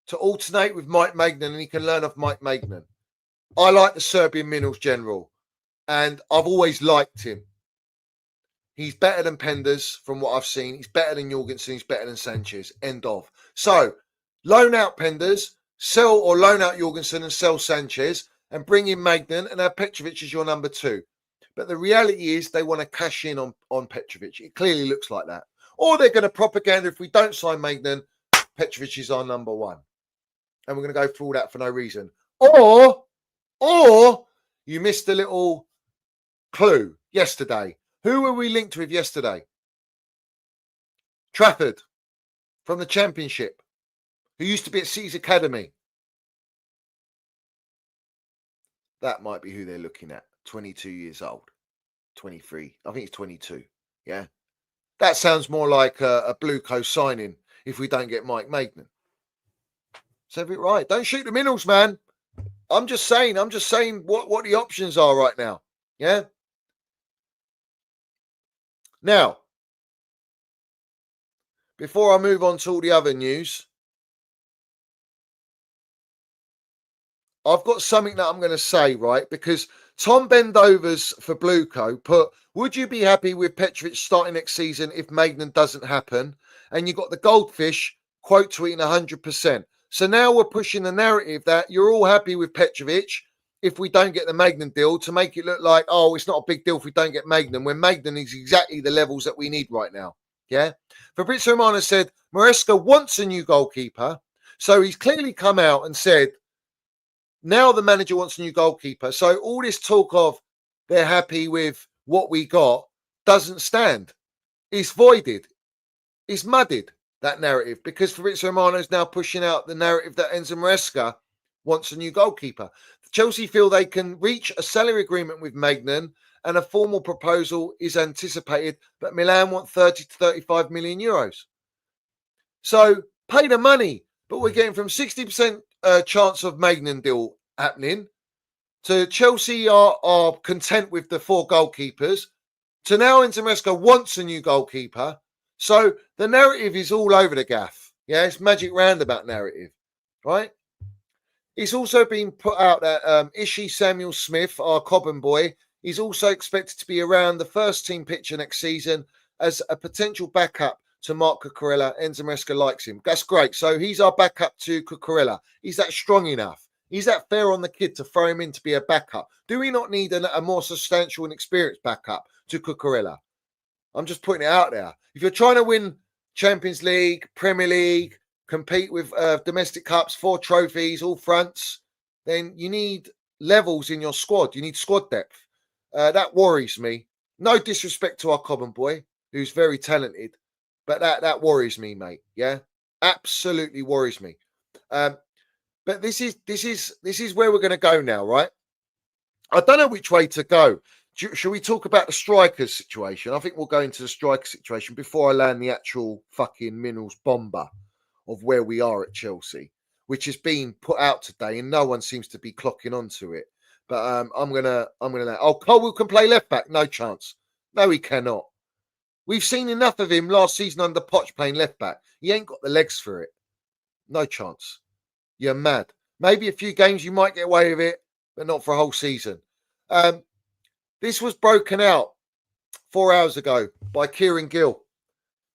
to alternate with Mike Magnan, and he can learn off Mike Magnan. I like the Serbian Minerals general, and I've always liked him. He's better than Penders from what I've seen. He's better than Jorgensen. He's better than Sanchez. End of. So, loan out Penders, sell or loan out Jorgensen and sell Sanchez, and bring in Magnan and have Petrovic as your number two. But the reality is they want to cash in on Petrovic. It clearly looks like that. Or they're going to propaganda, if we don't sign Magnan, Petrovic is our number one. And we're going to go through all that for no reason. Or you missed a little clue yesterday. Who were we linked with yesterday? Trafford from the Championship, who used to be at City's Academy. That might be who they're looking at. 22 years old. 23. I think it's 22. Yeah. That sounds more like a Blue Coast signing if we don't get Mike Maignan. So it right. Don't shoot the minerals, man. I'm just saying what the options are right now. Yeah. Now, before I move on to all the other news, I've got something that I'm going to say, right? Because Tom Bendovers for Blueco put, would you be happy with Petrovic starting next season if Magnan doesn't happen? And you got the Goldfish quote tweeting 100%. So now we're pushing the narrative that you're all happy with Petrovic if we don't get the Magnan deal, to make it look like, oh, it's not a big deal if we don't get Magnan, when Magnan is exactly the levels that we need right now. Yeah. Fabrizio Romano said Maresca wants a new goalkeeper. So he's clearly come out and said, now the manager wants a new goalkeeper. So all this talk of they're happy with what we got doesn't stand. It's voided. It's muddied, that narrative, because Fabrizio Romano is now pushing out the narrative that Enzo Maresca wants a new goalkeeper. Chelsea feel they can reach a salary agreement with Magnan and a formal proposal is anticipated, but Milan want 30 to 35 million euros. So pay the money, but we're getting from 60% chance of Magnan deal happening to Chelsea are content with the four goalkeepers to now Enzo Maresca wants a new goalkeeper. So the narrative is all over the gaff. Yeah, it's magic roundabout narrative, right? It's also been put out that Ishi Samuel Smith, our Cobham boy, is also expected to be around the first team picture next season as a potential backup to Mark Cucurella. Enzo Maresca likes him. That's great. So he's our backup to Cucurella. Is that strong enough? Is that fair on the kid to throw him in to be a backup? Do we not need a more substantial and experienced backup to Cucurella? I'm just putting it out there. If you're trying to win Champions League, Premier League, compete with domestic cups, 4 trophies, all fronts, then you need levels in your squad. You need squad depth. That worries me. No disrespect to our Cobham boy, who's very talented, but that worries me, mate. Yeah, absolutely worries me. But this is where we're going to go now, right? I don't know which way to go. Shall we talk about the strikers situation? I think we'll go into the striker situation before I land the actual fucking minerals bomber of where we are at Chelsea, which has been put out today, and no one seems to be clocking onto it. But I'm gonna. Oh, Colwell can play left back? No chance. No, he cannot. We've seen enough of him last season under Poch playing left back. He ain't got the legs for it. No chance. You're mad. Maybe a few games you might get away with it, but not for a whole season. This was broken out 4 hours ago by Kieran Gill.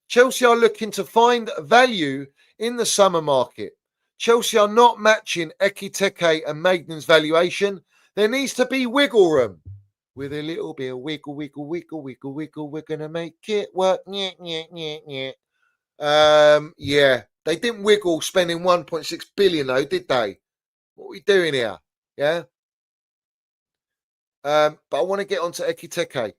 Chelsea are looking to find value in the summer market. Chelsea are not matching Ekitike and Magnan's valuation. There needs to be wiggle room. With a little bit of wiggle, we're going to make it work. Yeah, they didn't wiggle spending 1.6 billion though, did they? What are we doing here? Yeah. But I want to get on to Ekitike.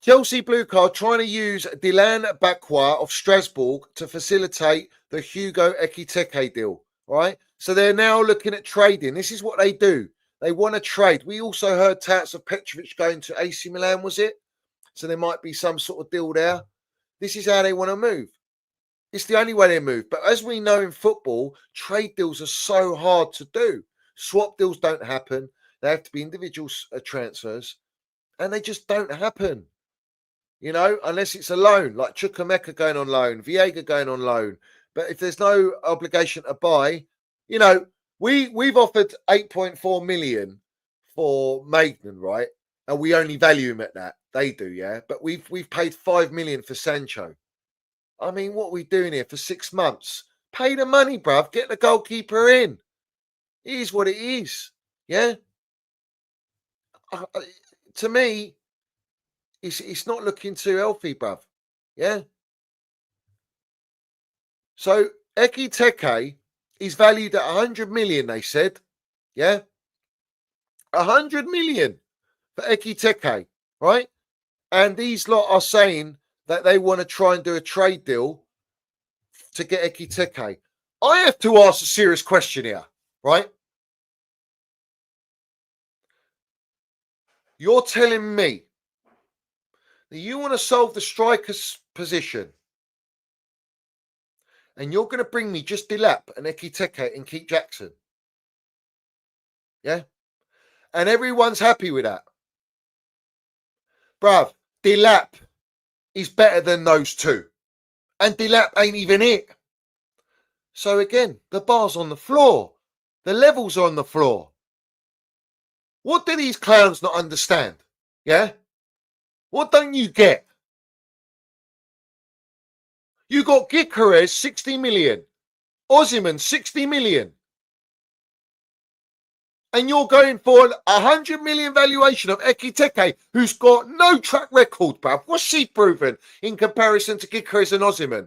Chelsea Blue Card trying to use Dylan Bakwa of Strasbourg to facilitate the Hugo Ekitike deal. All right. So they're now looking at trading. This is what they do. They want to trade. We also heard touts of Petrovic going to AC Milan, was it? So there might be some sort of deal there. This is how they want to move. It's the only way they move. But as we know in football, trade deals are so hard to do. Swap deals don't happen. They have to be individual transfers. And they just don't happen. You know, unless it's a loan, like Chukwuemeka going on loan, Viega going on loan. But if there's no obligation to buy, you know, we've offered 8.4 million for Maignan, right? And we only value him at that. They do, yeah. But we've paid 5 million for Sancho. I mean, what are we doing here for 6 months? Pay the money, bruv. Get the goalkeeper in. It is what it is. Yeah. To me, it's not looking too healthy, bruv. Yeah. So Ekitike is valued at 100 million, they said. Yeah. 100 million for Ekitike, right? And these lot are saying that they want to try and do a trade deal to get Ekitike. I have to ask a serious question here, right? You're telling me that you want to solve the striker's position and you're going to bring me just Delap and Ekitike and Keith Jackson. Yeah? And everyone's happy with that. Bruv, Delap is better than those two. And Delap ain't even it. So again, the bar's on the floor. The levels are on the floor. What do these clowns not understand? Yeah? What don't you get? You got Gyökeres 60 million. Osimhen 60 million. And you're going for 100 million valuation of Ekitike, who's got no track record, bruv. What's he proven in comparison to Gyökeres and Osimhen?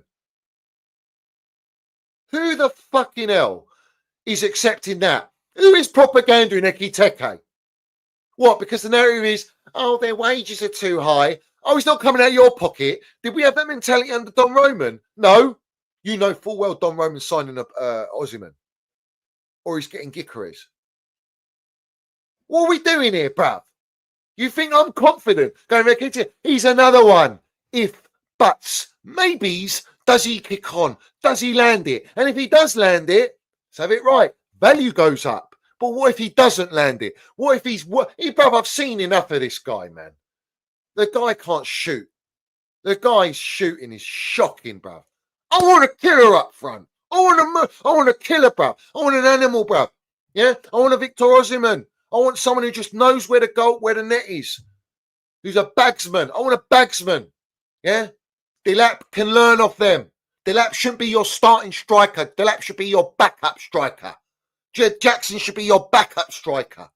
Who the fucking hell is accepting that? Who is propaganda in Ekitike? What? Because the narrative is, oh, their wages are too high. Oh, he's not coming out of your pocket. Did we have that mentality under Don Roman? No. You know full well Don Roman's signing up Osimhen. Or he's getting Gyökeres. What are we doing here, bruv? You think I'm confident going back into he's another one. If, buts, maybes, does he kick on? Does he land it? And if he does land it, let's have it right. Value goes up. But what if he doesn't land it? What if he's... bruv, I've seen enough of this guy, man. The guy can't shoot. The guy's shooting is shocking, bruv. I want a killer up front. I want a killer, bruv. I want an animal, bruv. Yeah? I want a Victor Osimhen. I want someone who just knows where the net is. Who's a bagsman. I want a bagsman. Yeah? Delap can learn off them. Delap shouldn't be your starting striker. Delap should be your backup striker. Jed Jackson should be your backup striker.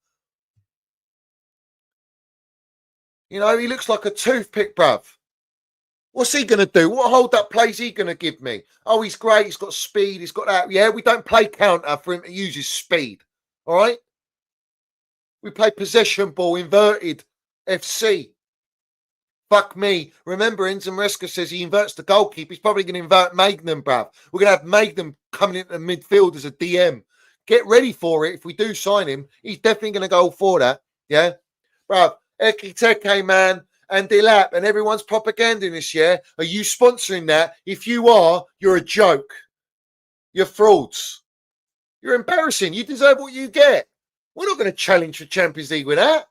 You know, he looks like a toothpick, bruv. What's he going to do? What hold-up plays he going to give me? Oh, he's great. He's got speed. He's got that. Yeah, we don't play counter for him to use his speed. All right? We play possession ball, inverted FC. Fuck me. Remember, Enzo Maresca says he inverts the goalkeeper. He's probably going to invert Maignan, bruv. We're going to have Maignan coming into the midfield as a DM. Get ready for it. If we do sign him, he's definitely going to go for that. Yeah? Bruv, Ekitike, man, and Delap, and everyone's propaganda this year. Are you sponsoring that? If you are, you're a joke. You're frauds. You're embarrassing. You deserve what you get. We're not going to challenge for Champions League with that.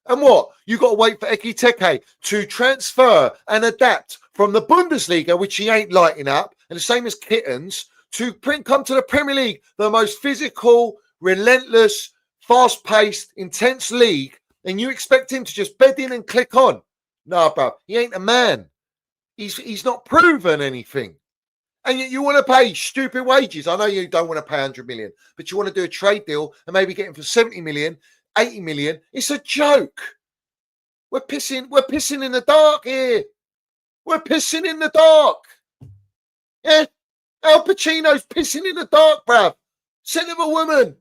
And what? You got to wait for Ekitike to transfer and adapt from the Bundesliga, which he ain't lighting up, and the same as Kittens, to come to the Premier League, the most physical, relentless, fast-paced, intense league, and you expect him to just bed in and click on. No, bro, he ain't a man. He's not proven anything. And yet you want to pay stupid wages. I know you don't want to pay 100 million, but you want to do a trade deal and maybe get him for 70 million, 80 million. It's a joke. We're pissing in the dark here. We're pissing in the dark. Yeah? Al Pacino's pissing in the dark, bruv. Son of a woman.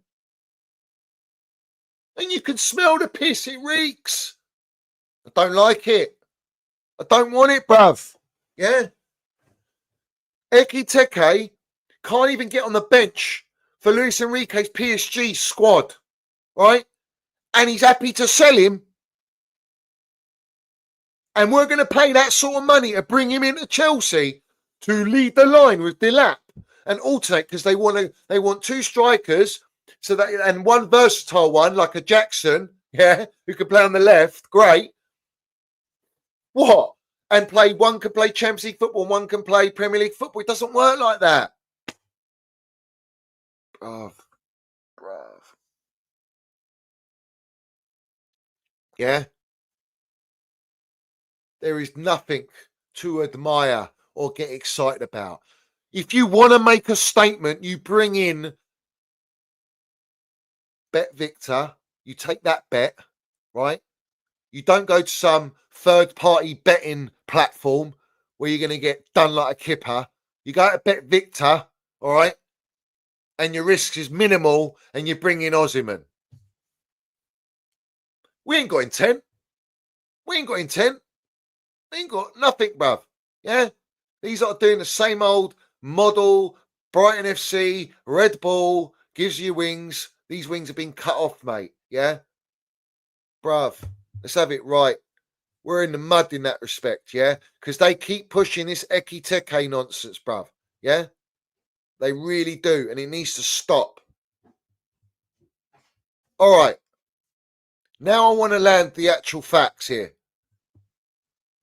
And you can smell the piss. It reeks. I don't like it. I don't want it, bruv. Yeah? Ekitike can't even get on the bench for Luis Enrique's PSG squad, right? And he's happy to sell him. And we're going to pay that sort of money to bring him into Chelsea to lead the line with Delap and alternate, because they want two strikers, so that, and one versatile one like a Jackson, yeah, who can play on the left. Great. What? And one can play Champions League football, and one can play Premier League football. It doesn't work like that. Bruv. Yeah. There is nothing to admire or get excited about. If you want to make a statement, you bring in Bet Victor, you take that bet, right? You don't go to some third-party betting platform where you're going to get done like a kipper. You go to Bet Victor, all right? And your risk is minimal, and you bring in Osimhen. We ain't got intent. We ain't got nothing, bruv. Yeah? These are doing the same old model. Brighton FC, Red Bull, gives you wings. These wings have been cut off, mate. Yeah? Bruv, let's have it right. We're in the mud in that respect, yeah? Because they keep pushing this Ekitike nonsense, bruv. Yeah? They really do, and it needs to stop. All right. Now I want to land the actual facts here.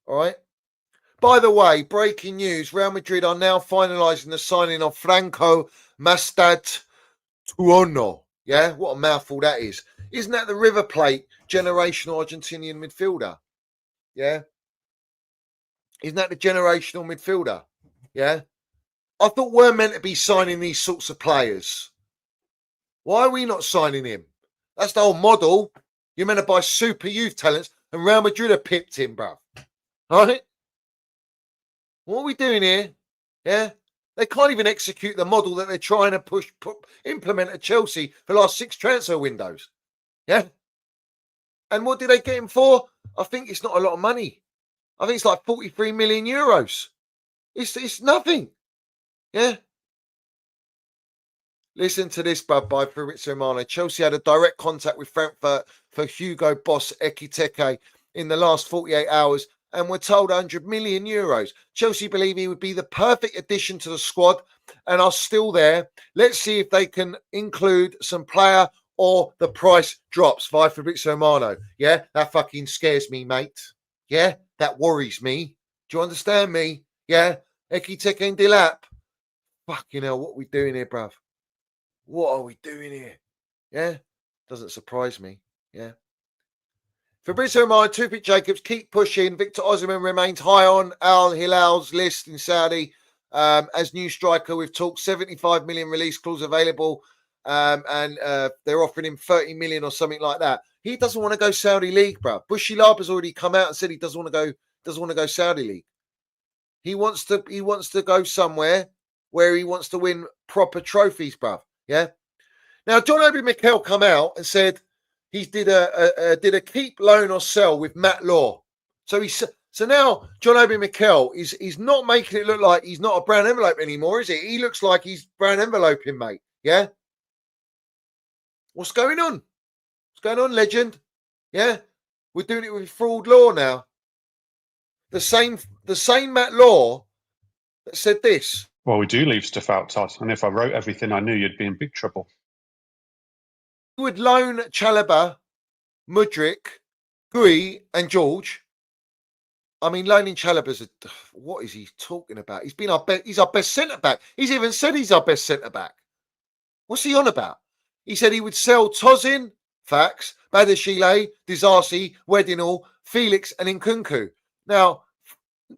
All right. By the way, breaking news, Real Madrid are now finalising the signing of Franco Mastattuono. Yeah, what a mouthful that is. Isn't that the River Plate generational Argentinian midfielder? Yeah. Isn't that the generational midfielder? Yeah. I thought we're meant to be signing these sorts of players. Why are we not signing him? That's the whole model. You're meant to buy super youth talents, and Real Madrid have pipped him, bruv. All right? What are we doing here? Yeah? They can't even execute the model that they're trying to implement at Chelsea for the last 6 transfer windows. Yeah? And what did they get him for? I think it's not a lot of money. I think it's like 43 million euros. It's nothing. Yeah? Listen to this, bud, by Fabrizio Romano. Chelsea had a direct contact with Frankfurt for Hugo Boss Ekitike in the last 48 hours and were told 100 million euros. Chelsea believe he would be the perfect addition to the squad and are still there. Let's see if they can include some player or the price drops via Fabrizio Romano. Yeah, that fucking scares me, mate. Yeah, that worries me. Do you understand me? Yeah, Ekitike and Delap. Fucking hell, what are we doing here, bruv? What are we doing here? Yeah, doesn't surprise me. Yeah. Fabrizio Romano, Tufik Jacobs, keep pushing. Victor Osimhen remains high on Al Hilal's list in Saudi as new striker. We've talked 75 million release clause available, and they're offering him 30 million or something like that. He doesn't want to go Saudi League, bro. Bushy Laba's already come out and said he doesn't want to go Saudi League. He wants to go somewhere where he wants to win proper trophies, bruv. Yeah. Now, John Obi Mikel come out and said he did a keep, loan or sell with Matt Law. So now John Obi Mikel is not making it look like he's not a brown envelope anymore, is he? He looks like he's brown enveloping, mate. Yeah. What's going on? What's going on, legend? Yeah. We're doing it with fraud law now. The same Matt Law that said this. Well, we do leave stuff out, Todd. And if I wrote everything I knew, you'd be in big trouble. You would loan Chalobah, Mudryk, Gui, and George. I mean, loaning Chalobah's what is he talking about? He's our best centre back. He's even said he's our best centre back. What's he on about? He said he would sell Tozin, facts, Badashile, Disasi, Wedinal, Felix, and Nkunku. Now,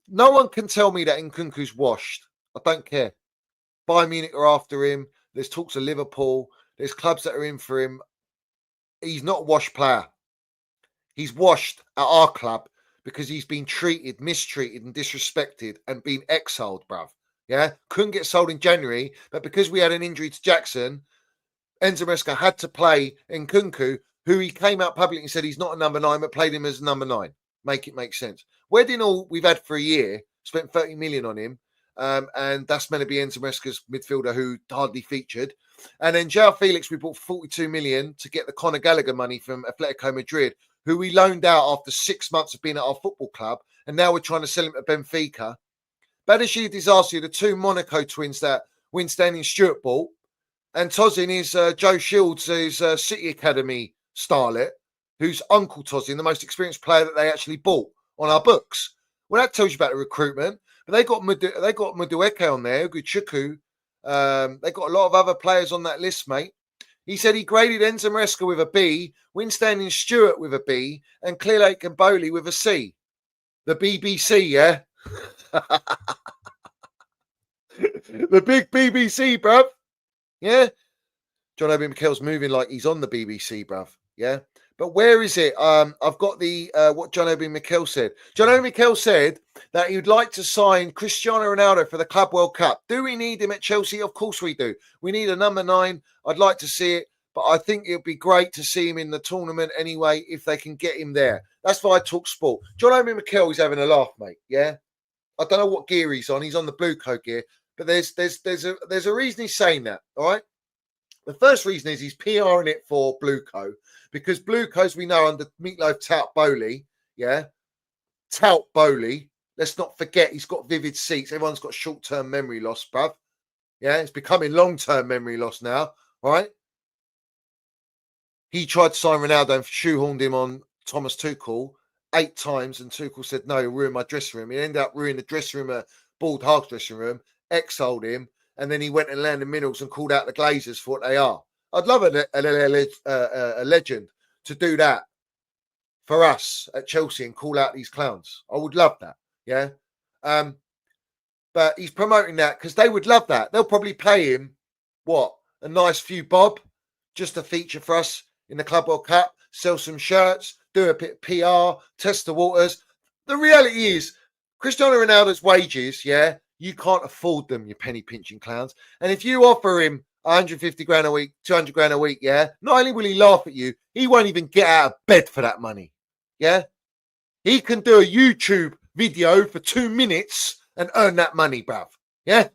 no one can tell me that Nkunku's washed. I don't care. Bayern Munich are after him. There's talks of Liverpool. There's clubs that are in for him. He's not a washed player. He's washed at our club because he's been mistreated and disrespected and been exiled, bruv. Yeah? Couldn't get sold in January, but because we had an injury to Jackson, Enzo Maresca had to play Nkunku, who he came out publicly and said he's not a number 9, but played him as a number 9. Make it make sense. Weddinall, we've had for a year, spent 30 million on him. And that's meant to be Enzo Maresca's midfielder who hardly featured. And then João Felix, we bought 42 million to get the Conor Gallagher money from Atletico Madrid, who we loaned out after 6 months of being at our football club. And now we're trying to sell him to Benfica. Badashir Disaster, the two Monaco twins that Winston and Stewart bought. And Tozin is Joe Shields, who's City Academy starlet, who's Uncle Tozin, the most experienced player that they actually bought on our books. Well, that tells you about the recruitment. But they got Madueke on there, Guchuku. They got a lot of other players on that list, mate. He said he graded Enzo Maresca with a B, Winston and Stewart with a B, and Clearlake and Bowley with a C. The BBC, yeah? The big BBC, bruv. Yeah? John Obi Mikel's moving like he's on the BBC, bruv. Yeah? But where is it? I've got the what John Obi Mikel said. John Obi Mikel said that he would like to sign Cristiano Ronaldo for the Club World Cup. Do we need him at Chelsea? Of course we do. We need a number 9. I'd like to see it, but I think it would be great to see him in the tournament anyway if they can get him there. That's why I talk sport. John Obi Mikel is having a laugh, mate. Yeah, I don't know what gear he's on. He's on the blue coat gear, but there's a reason he's saying that. All right. The first reason is he's PRing it for Blueco, because Blueco, as we know, under Meatloaf Tout Bowley, yeah, Tout Bowley. Let's not forget he's got vivid seats. Everyone's got short-term memory loss, bruv. Yeah, it's becoming long-term memory loss now. All right. He tried to sign Ronaldo and shoehorned him on Thomas Tuchel 8 times, and Tuchel said, no, you'll ruin my dressing room. He ended up ruining the dressing room at Bald Hark's dressing room, exiled him, and then he went and landed minerals and called out the Glazers for what they are. I'd love a legend to do that for us at Chelsea and call out these clowns. I would love that, yeah? But he's promoting that because they would love that. They'll probably pay him, what, a nice few bob just to feature for us in the Club World Cup, sell some shirts, do a bit of PR, test the waters. The reality is, Cristiano Ronaldo's wages, yeah, you can't afford them, you penny pinching clowns. And if you offer him 150 grand a week, 200 grand a week, yeah, not only will he laugh at you, he won't even get out of bed for that money. Yeah. He can do a YouTube video for 2 minutes and earn that money, bruv. Yeah.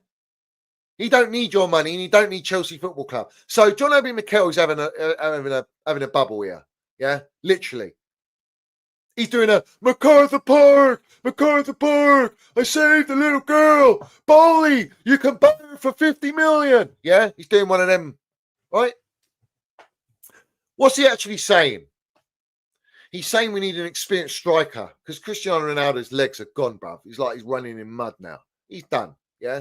He don't need your money and he don't need Chelsea Football Club. So John Obi Mikel is having a bubble here. Yeah. Literally. He's doing a MacArthur Park. I saved a little girl. Bowley, you can buy her for 50 million. Yeah, he's doing one of them, right? What's he actually saying? He's saying we need an experienced striker because Cristiano Ronaldo's legs are gone, bruv. He's like he's running in mud now. He's done. Yeah.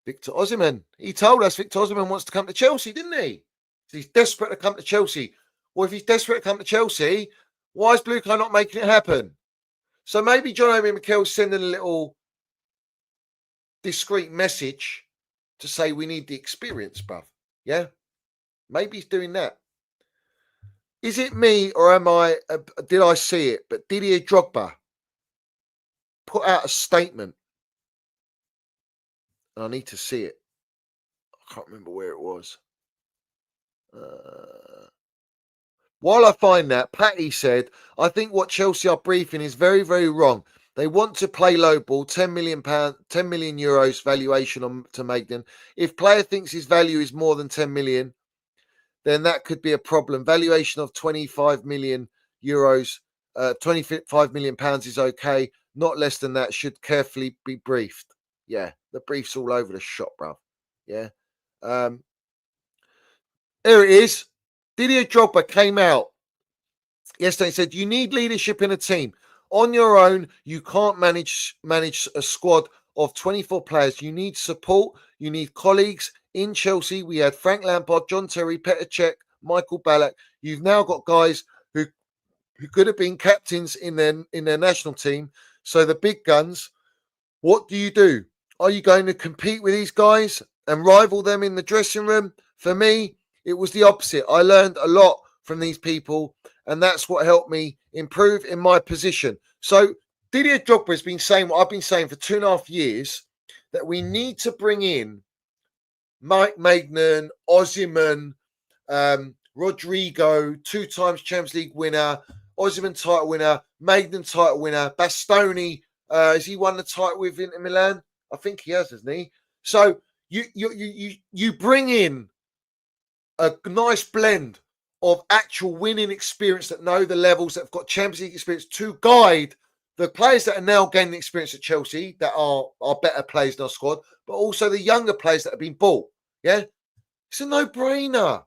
Victor Osimhen. He told us Victor Osimhen wants to come to Chelsea, didn't he? He's desperate to come to Chelsea. Well, if he's desperate to come to Chelsea, why is Blueco not making it happen? So maybe John Obi Mikel's sending a little discreet message to say we need the experience, bruv. Yeah? Maybe he's doing that. Is it me or did I see it? But Didier Drogba put out a statement. And I need to see it. I can't remember where it was. While I find that, Patty said, I think what Chelsea are briefing is very, very wrong. They want to play low ball, €10 million valuation to Magnan. If player thinks his value is more than 10 million, then that could be a problem. Valuation of 25 million euros, 25 million pounds is okay. Not less than that, should carefully be briefed. Yeah, the brief's all over the shop, bro. Yeah. Here it is. Didier Drogba came out yesterday and said, you need leadership in a team. On your own, you can't manage a squad of 24 players. You need support. You need colleagues. In Chelsea, we had Frank Lampard, John Terry, Petr Cech, Michael Ballack. You've now got guys who could have been captains in their national team. So the big guns, what do? Are you going to compete with these guys and rival them in the dressing room? For me, it was the opposite. I learned a lot from these people, and that's what helped me improve in my position. So Didier Drogba has been saying what I've been saying for 2.5 years, that we need to bring in Maignan, Osimhen, Rodrigo, 2 times Champions League winner, Osimhen title winner, Maignan title winner, Bastoni, has he won the title with Inter Milan? I think he has, hasn't he? So you bring in a nice blend of actual winning experience that know the levels, that have got Champions League experience to guide the players that are now gaining experience at Chelsea, that are better players in our squad, but also the younger players that have been bought. Yeah, it's a no-brainer.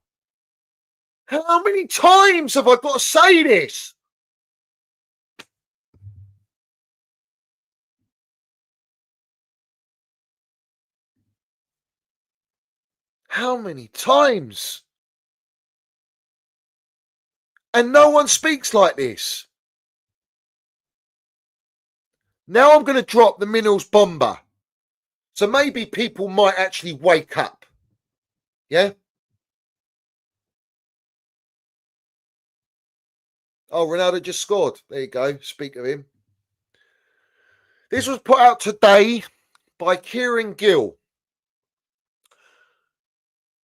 How many times have I got to say this? How many times? And no one speaks like this. Now I'm going to drop the minerals bomber. So maybe people might actually wake up. Yeah? Oh, Ronaldo just scored. There you go. Speak of him. This was put out today by Kieran Gill.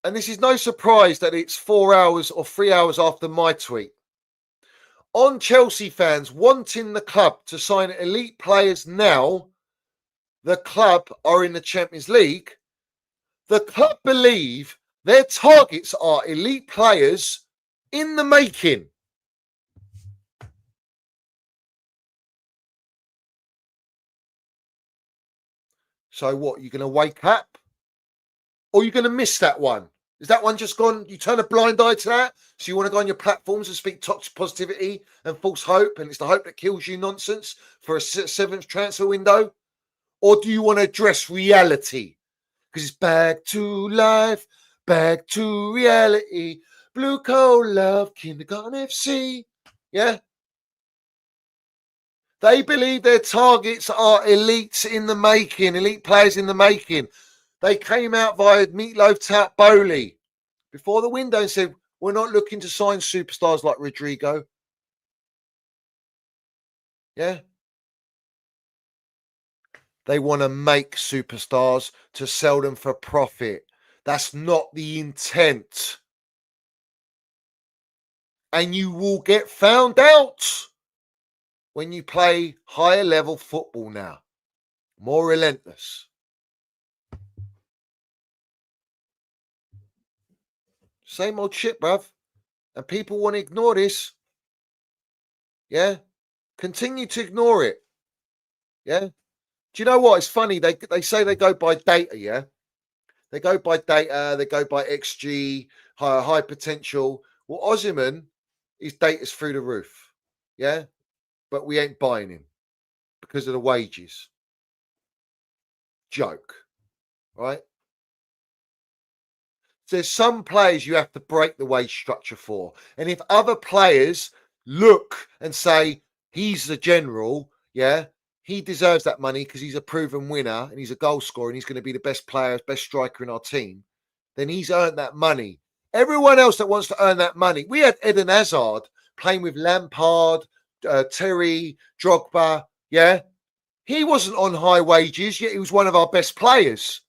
And this is no surprise that it's 4 hours or 3 hours after my tweet. On Chelsea fans wanting the club to sign elite players now, the club are in the Champions League. The club believe their targets are elite players in the making. So what, you're going to wake up? Or you're going to miss that one? Is that one just gone? You turn a blind eye to that? So you want to go on your platforms and speak toxic positivity and false hope, and it's the hope that kills you nonsense for a seventh transfer window? Or do you want to address reality? Because it's back to life, back to reality. Blue coat love, kindergarten FC. Yeah? They believe their targets are elites in the making, elite players in the making. They came out via Meatloaf Tap Bowley before the window and said, we're not looking to sign superstars like Rodrigo. Yeah? They want to make superstars to sell them for profit. That's not the intent. And you will get found out when you play higher level football now. More relentless. Same old shit, bruv. And people want to ignore this. Yeah? Continue to ignore it. Yeah? Do you know what? It's funny. They say they go by data, yeah? They go by data. They go by XG, high potential. Well, Osimhen, his data's through the roof. Yeah? But we ain't buying him because of the wages. Joke. Right? There's some players you have to break the wage structure for. And if other players look and say, he's the general, yeah, he deserves that money because he's a proven winner and he's a goal scorer and he's going to be the best player, best striker in our team, then he's earned that money. Everyone else that wants to earn that money. We had Eden Hazard playing with Lampard, Terry, Drogba, yeah. He wasn't on high wages, yet he was one of our best players.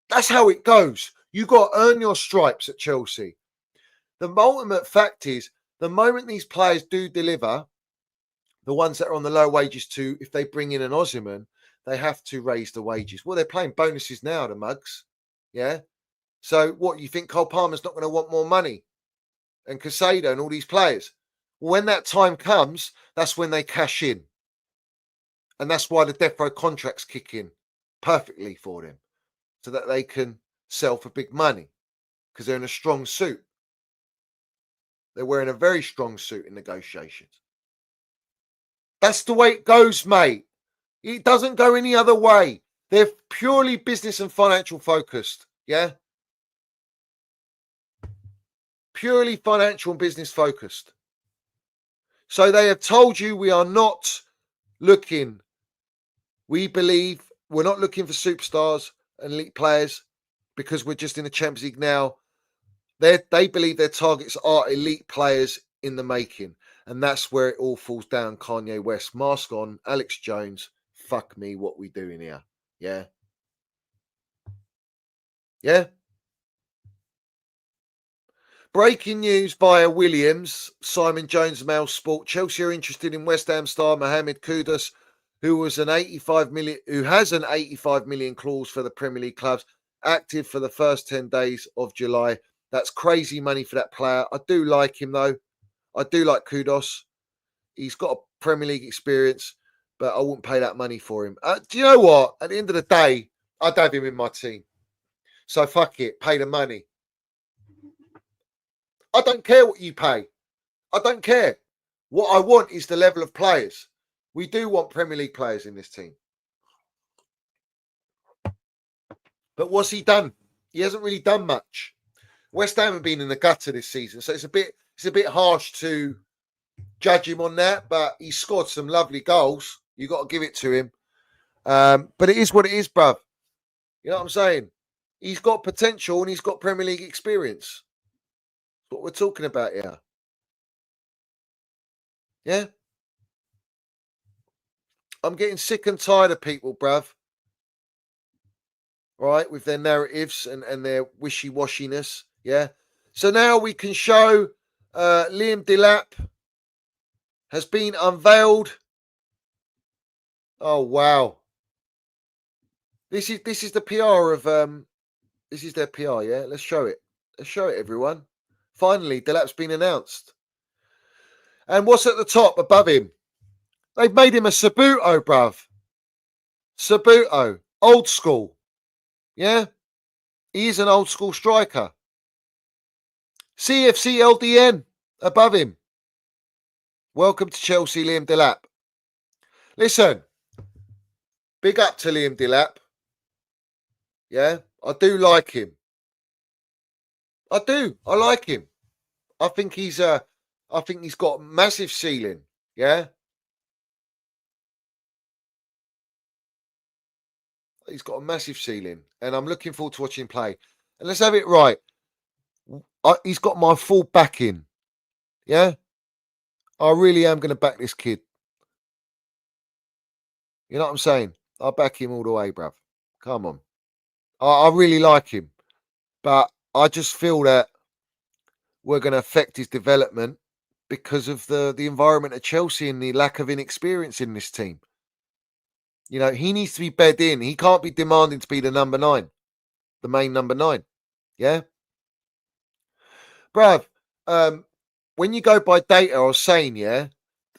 That's how it goes. You got to earn your stripes at Chelsea. The ultimate fact is, the moment these players do deliver, the ones that are on the low wages too, if they bring in an Osimhen, they have to raise the wages. Well, they're playing bonuses now, the mugs. Yeah. So what, you think Cole Palmer's not going to want more money? And Casado and all these players? Well, when that time comes, that's when they cash in. And that's why the death row contracts kick in perfectly for them, so that they can sell for big money because they're in a strong suit. They're wearing a very strong suit in negotiations. That's the way it goes, mate. It doesn't go any other way. They're purely business and financial focused. Yeah. Purely financial and business focused. So they have told you we are not looking. We believe we're not looking for superstars and elite players because we're just in the Champions League now. They believe their targets are elite players in the making. And that's where it all falls down. Kanye West, mask on, Alex Jones, fuck me, what we doing here? Yeah? Yeah? Breaking news via Williams, Simon Jones, Mail Sport. Chelsea are interested in West Ham star Mohamed Kudus, who has an 85 million clause for the Premier League clubs, active for the first 10 days of July. That's crazy money for that player. I do like him though. I do like Kudus. He's got a Premier League experience, but I wouldn't pay that money for him. Do you know what? At the end of the day, I'd have him in my team. So fuck it, pay the money. I don't care what you pay. I don't care. What I want is the level of players. We do want Premier League players in this team. But what's he done? He hasn't really done much. West Ham have been in the gutter this season, so it's a bit harsh to judge him on that. But he scored some lovely goals. You got to give it to him. But it is what it is, bruv. You know what I'm saying? He's got potential and he's got Premier League experience. That's what we're talking about here. Yeah? I'm getting sick and tired of people, bruv. Right? With their narratives and their wishy-washiness. Yeah? So now we can show Liam Delap has been unveiled. Oh, wow. This is the PR of this is their PR, yeah? Let's show it. Let's show it, everyone. Finally, Delap's been announced. And what's at the top above him? They've made him a Sabuto, bruv. Sabuto. Old school. Yeah? He is an old school striker. CFC LDN above him. Welcome to Chelsea, Liam Delap. Listen. Big up to Liam Delap. Yeah? I do like him. I do. I like him. I think he's got massive ceiling. Yeah? He's got a massive ceiling. And I'm looking forward to watching him play. And let's have it right. He's got my full backing. Yeah? I really am going to back this kid. You know what I'm saying? I'll back him all the way, bruv. Come on. I really like him. But I just feel that we're going to affect his development because of the environment at Chelsea and the lack of inexperience in this team. You know, he needs to be bed in. He can't be demanding to be the number 9, the main number 9. Yeah? Bruv, when you go by data, I was saying, yeah,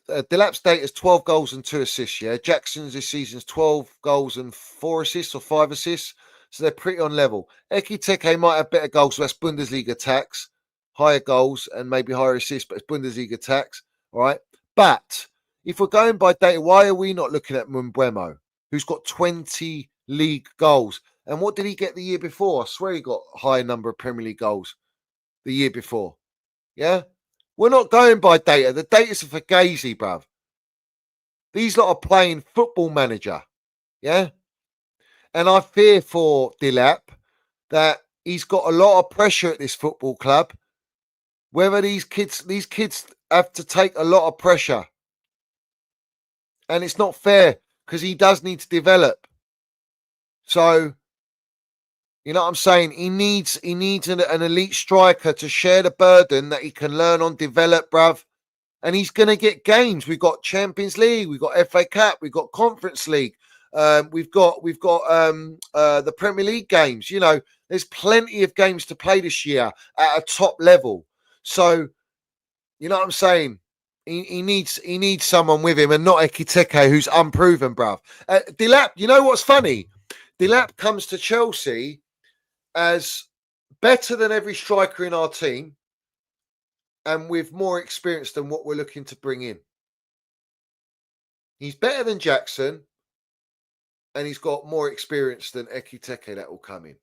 Delap's data is 12 goals and 2 assists, yeah? Jackson's this season's 12 goals and 4 assists or 5 assists. So they're pretty on level. Ekitike might have better goals, so that's Bundesliga tax. Higher goals and maybe higher assists, but it's Bundesliga tax. All right? But if we're going by data, why are we not looking at Mbeumo, who's got 20 league goals? And what did he get the year before? I swear he got a higher number of Premier League goals the year before. Yeah? We're not going by data. The data's for Fugazi, bruv. These lot are playing Football Manager. Yeah? And I fear for Delap that he's got a lot of pressure at this football club. Whether these kids have to take a lot of pressure. And it's not fair because he does need to develop. So, you know what I'm saying? He needs an elite striker to share the burden that he can learn on, develop, bruv. And he's going to get games. We've got Champions League. We've got FA Cup. We've got Conference League. We've got the Premier League games. You know, there's plenty of games to play this year at a top level. So, you know what I'm saying? He needs someone with him and not Ekitike, who's unproven, bruv. Delap, you know what's funny? Delap comes to Chelsea as better than every striker in our team and with more experience than what we're looking to bring in. He's better than Jackson and he's got more experience than Ekitike that will come in.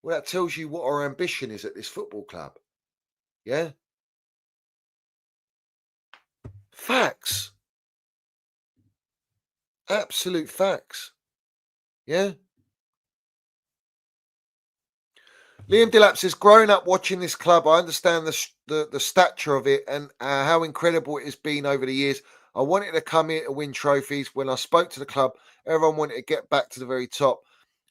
Well, that tells you what our ambition is at this football club. Yeah? Facts. Absolute facts. Yeah? Liam Delap says, growing up watching this club, I understand the stature of it and how incredible it has been over the years. I wanted to come here to win trophies. When I spoke to the club, everyone wanted to get back to the very top.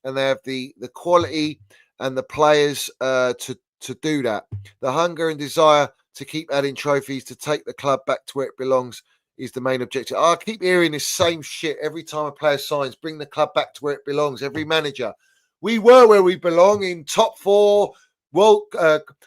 And they have the quality and the players to to do that. The hunger and desire to keep adding trophies to take the club back to where it belongs is the main objective. I keep hearing this same shit every time a player signs. Bring the club back to where it belongs. Every manager. We were where we belong in top four. Well,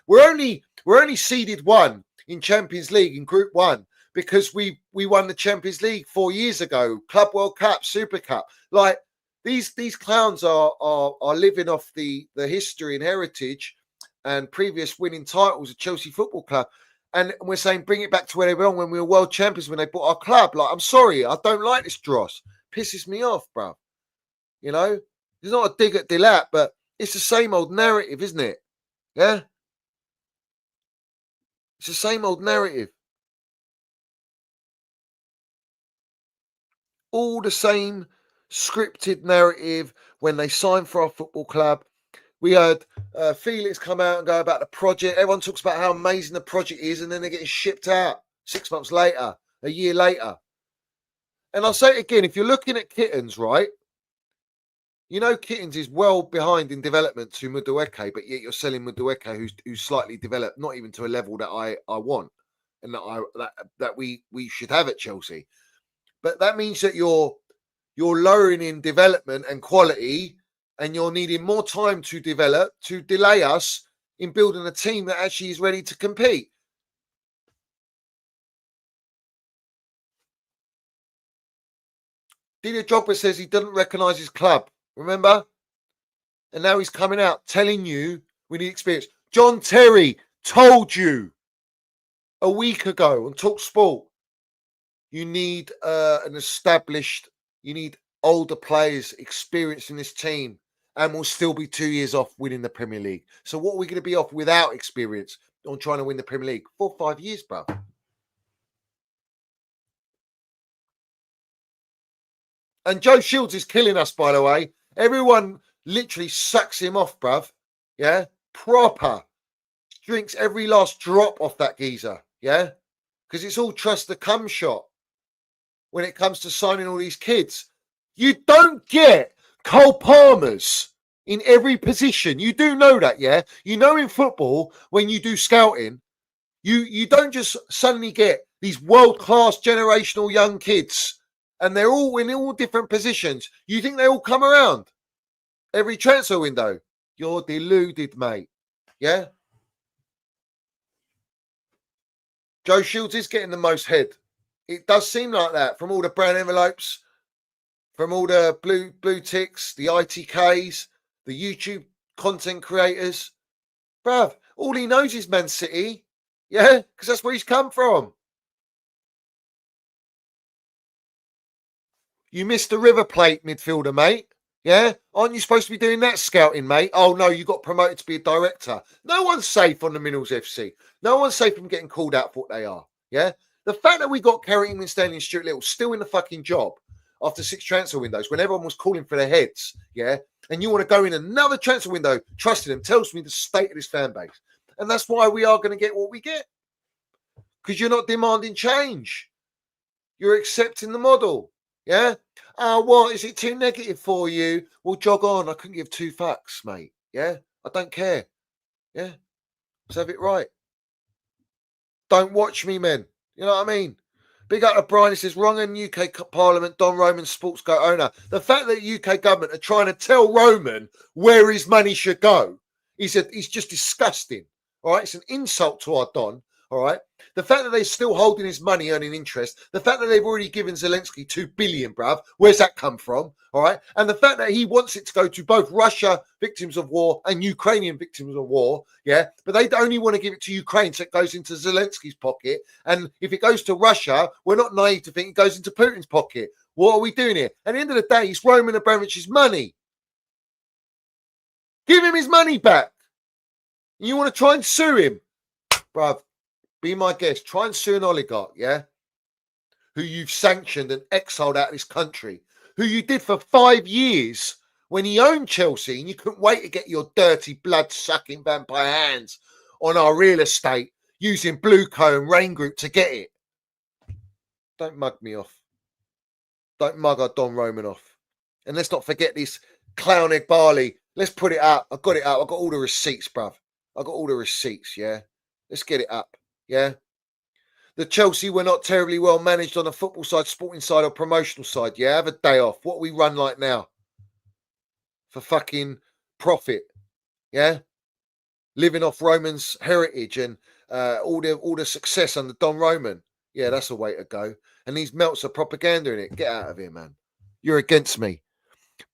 we're only seeded 1 in Champions League in Group 1 because we won the Champions League 4 years ago. Club World Cup, Super Cup. Like these clowns are living off the history and heritage and previous winning titles of Chelsea Football Club. And we're saying bring it back to where they belong when we were world champions when they bought our club. Like, I'm sorry, I don't like this dross. Pisses me off, bro. You know, it's not a dig at Dilat, but it's the same old narrative, isn't it? Yeah? It's the same old narrative. All the same scripted narrative when they sign for our football club. We heard Felix come out and go about the project. Everyone talks about how amazing the project is, and then they're getting shipped out 6 months later, a year later. And I'll say it again, if you're looking at Kittens, right, you know Kittens is well behind in development to Madueke, but yet you're selling Madueke who's slightly developed, not even to a level that I want and that we should have at Chelsea. But that means that you're lowering in development and quality, and you're needing more time to develop to delay us in building a team that actually is ready to compete. Didier Drogba says he doesn't recognise his club. Remember? And now he's coming out telling you we need experience. John Terry told you a week ago on Talk Sport, you need you need older players experienced in this team, and we'll still be 2 years off winning the Premier League. So what are we going to be off without experience on trying to win the Premier League? 4 or 5 years, bro. And Joe Shields is killing us, by the way. Everyone literally sucks him off, bruv. Yeah? Proper. Drinks every last drop off that geezer. Yeah? Because it's all trust the cum shot when it comes to signing all these kids. You don't get Cole Palmers in every position. You do know that, yeah? You know in football, when you do scouting, you don't just suddenly get these world-class generational young kids and they're all in all different positions. You think they all come around every transfer window? You're deluded, mate. Yeah? Joe Shields is getting the most head. It does seem like that from all the brown envelopes, from all the blue ticks, the ITKs, the YouTube content creators. Bruv, all he knows is Man City. Yeah? Because that's where he's come from. You missed the River Plate midfielder, mate. Yeah? Aren't you supposed to be doing that scouting, mate? Oh, no, you got promoted to be a director. No one's safe on the Minerals FC. No one's safe from getting called out for what they are. Yeah? The fact that we got Carrington, Stanley and Stuart Little still in the fucking job after 6 transfer windows when everyone was calling for their heads, yeah? And you want to go in another transfer window trusting them tells me the state of this fan base. And that's why we are going to get what we get. Because you're not demanding change. You're accepting the model. Yeah? What? Is it too negative for you? Well, jog on. I couldn't give 2 fucks, mate. Yeah? I don't care. Yeah? Let's have it right. Don't watch me, men. You know what I mean? Big up to Brian. He says, wrong in UK Parliament, Don Roman sports go owner. The fact that the UK government are trying to tell Roman where his money should go is just disgusting. All right? It's an insult to our Don. All right. The fact that they're still holding his money, earning interest, the fact that they've already given Zelensky 2 billion, bruv, where's that come from? All right. And the fact that he wants it to go to both Russia victims of war and Ukrainian victims of war. Yeah. But they only want to give it to Ukraine. So it goes into Zelensky's pocket. And if it goes to Russia, we're not naive to think it goes into Putin's pocket. What are we doing here? At the end of the day, it's Roman Abramovich's money. Give him his money back. You want to try and sue him, bruv. Be my guest. Try and sue an oligarch, yeah? Who you've sanctioned and exiled out of this country. Who you did for 5 years when he owned Chelsea and you couldn't wait to get your dirty, blood-sucking vampire hands on our real estate using Blueco and Rain Group to get it. Don't mug me off. Don't mug our Don Roman off. And let's not forget this clown egg barley. Let's put it out. I've got it out. I've got all the receipts, bruv. I got all the receipts, yeah? Let's get it up, yeah? The Chelsea were not terribly well managed on the football side, sporting side, or promotional side, yeah? Have a day off. What we run like now? For fucking profit, yeah? Living off Roman's heritage and all the success under Don Roman. Yeah, that's a way to go. And these melts are propaganda in it. Get out of here, man. You're against me.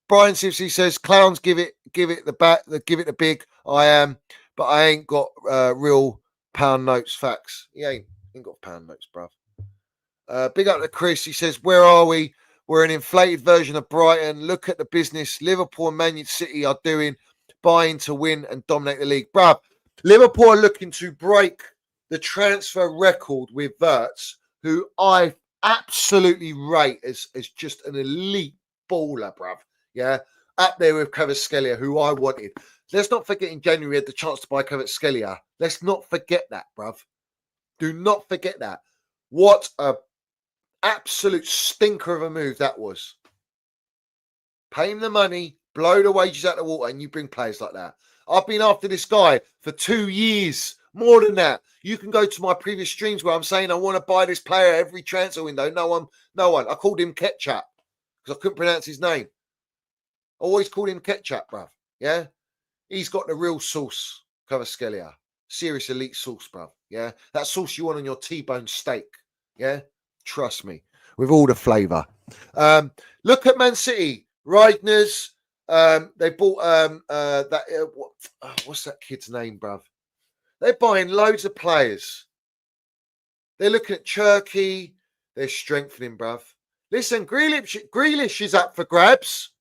Brian Sipsey says, clowns give it the big. I am, but I ain't got real pound notes facts. He ain't got pound notes, bruv. Big up to Chris. He says, where are we? We're an inflated version of Brighton. Look at the business Liverpool and Man City are doing, buying to win and dominate the league. Bruv, Liverpool are looking to break the transfer record with Wirtz, who I absolutely rate as just an elite baller, bruv. Yeah, up there with Kvaratskhelia, who I wanted. Let's not forget in January we had the chance to buy Kvaratskhelia. Let's not forget that, bruv. Do not forget that. What a absolute stinker of a move that was. Pay him the money, blow the wages out of the water, and you bring players like that. I've been after this guy for 2 years. More than that. You can go to my previous streams where I'm saying I want to buy this player every transfer window. No one. I called him Ketchup because I couldn't pronounce his name. Always called him Ketchup, bruv. Yeah? He's got the real sauce, Kvaratskhelia. Serious elite sauce, bruv. Yeah? That sauce you want on your T-bone steak. Yeah? Trust me. With all the flavour. Look at Man City. Reidner's. They bought what's that kid's name, bruv? They're buying loads of players. They're looking at Turkey. They're strengthening, bruv. Listen, Grealish is up for grabs.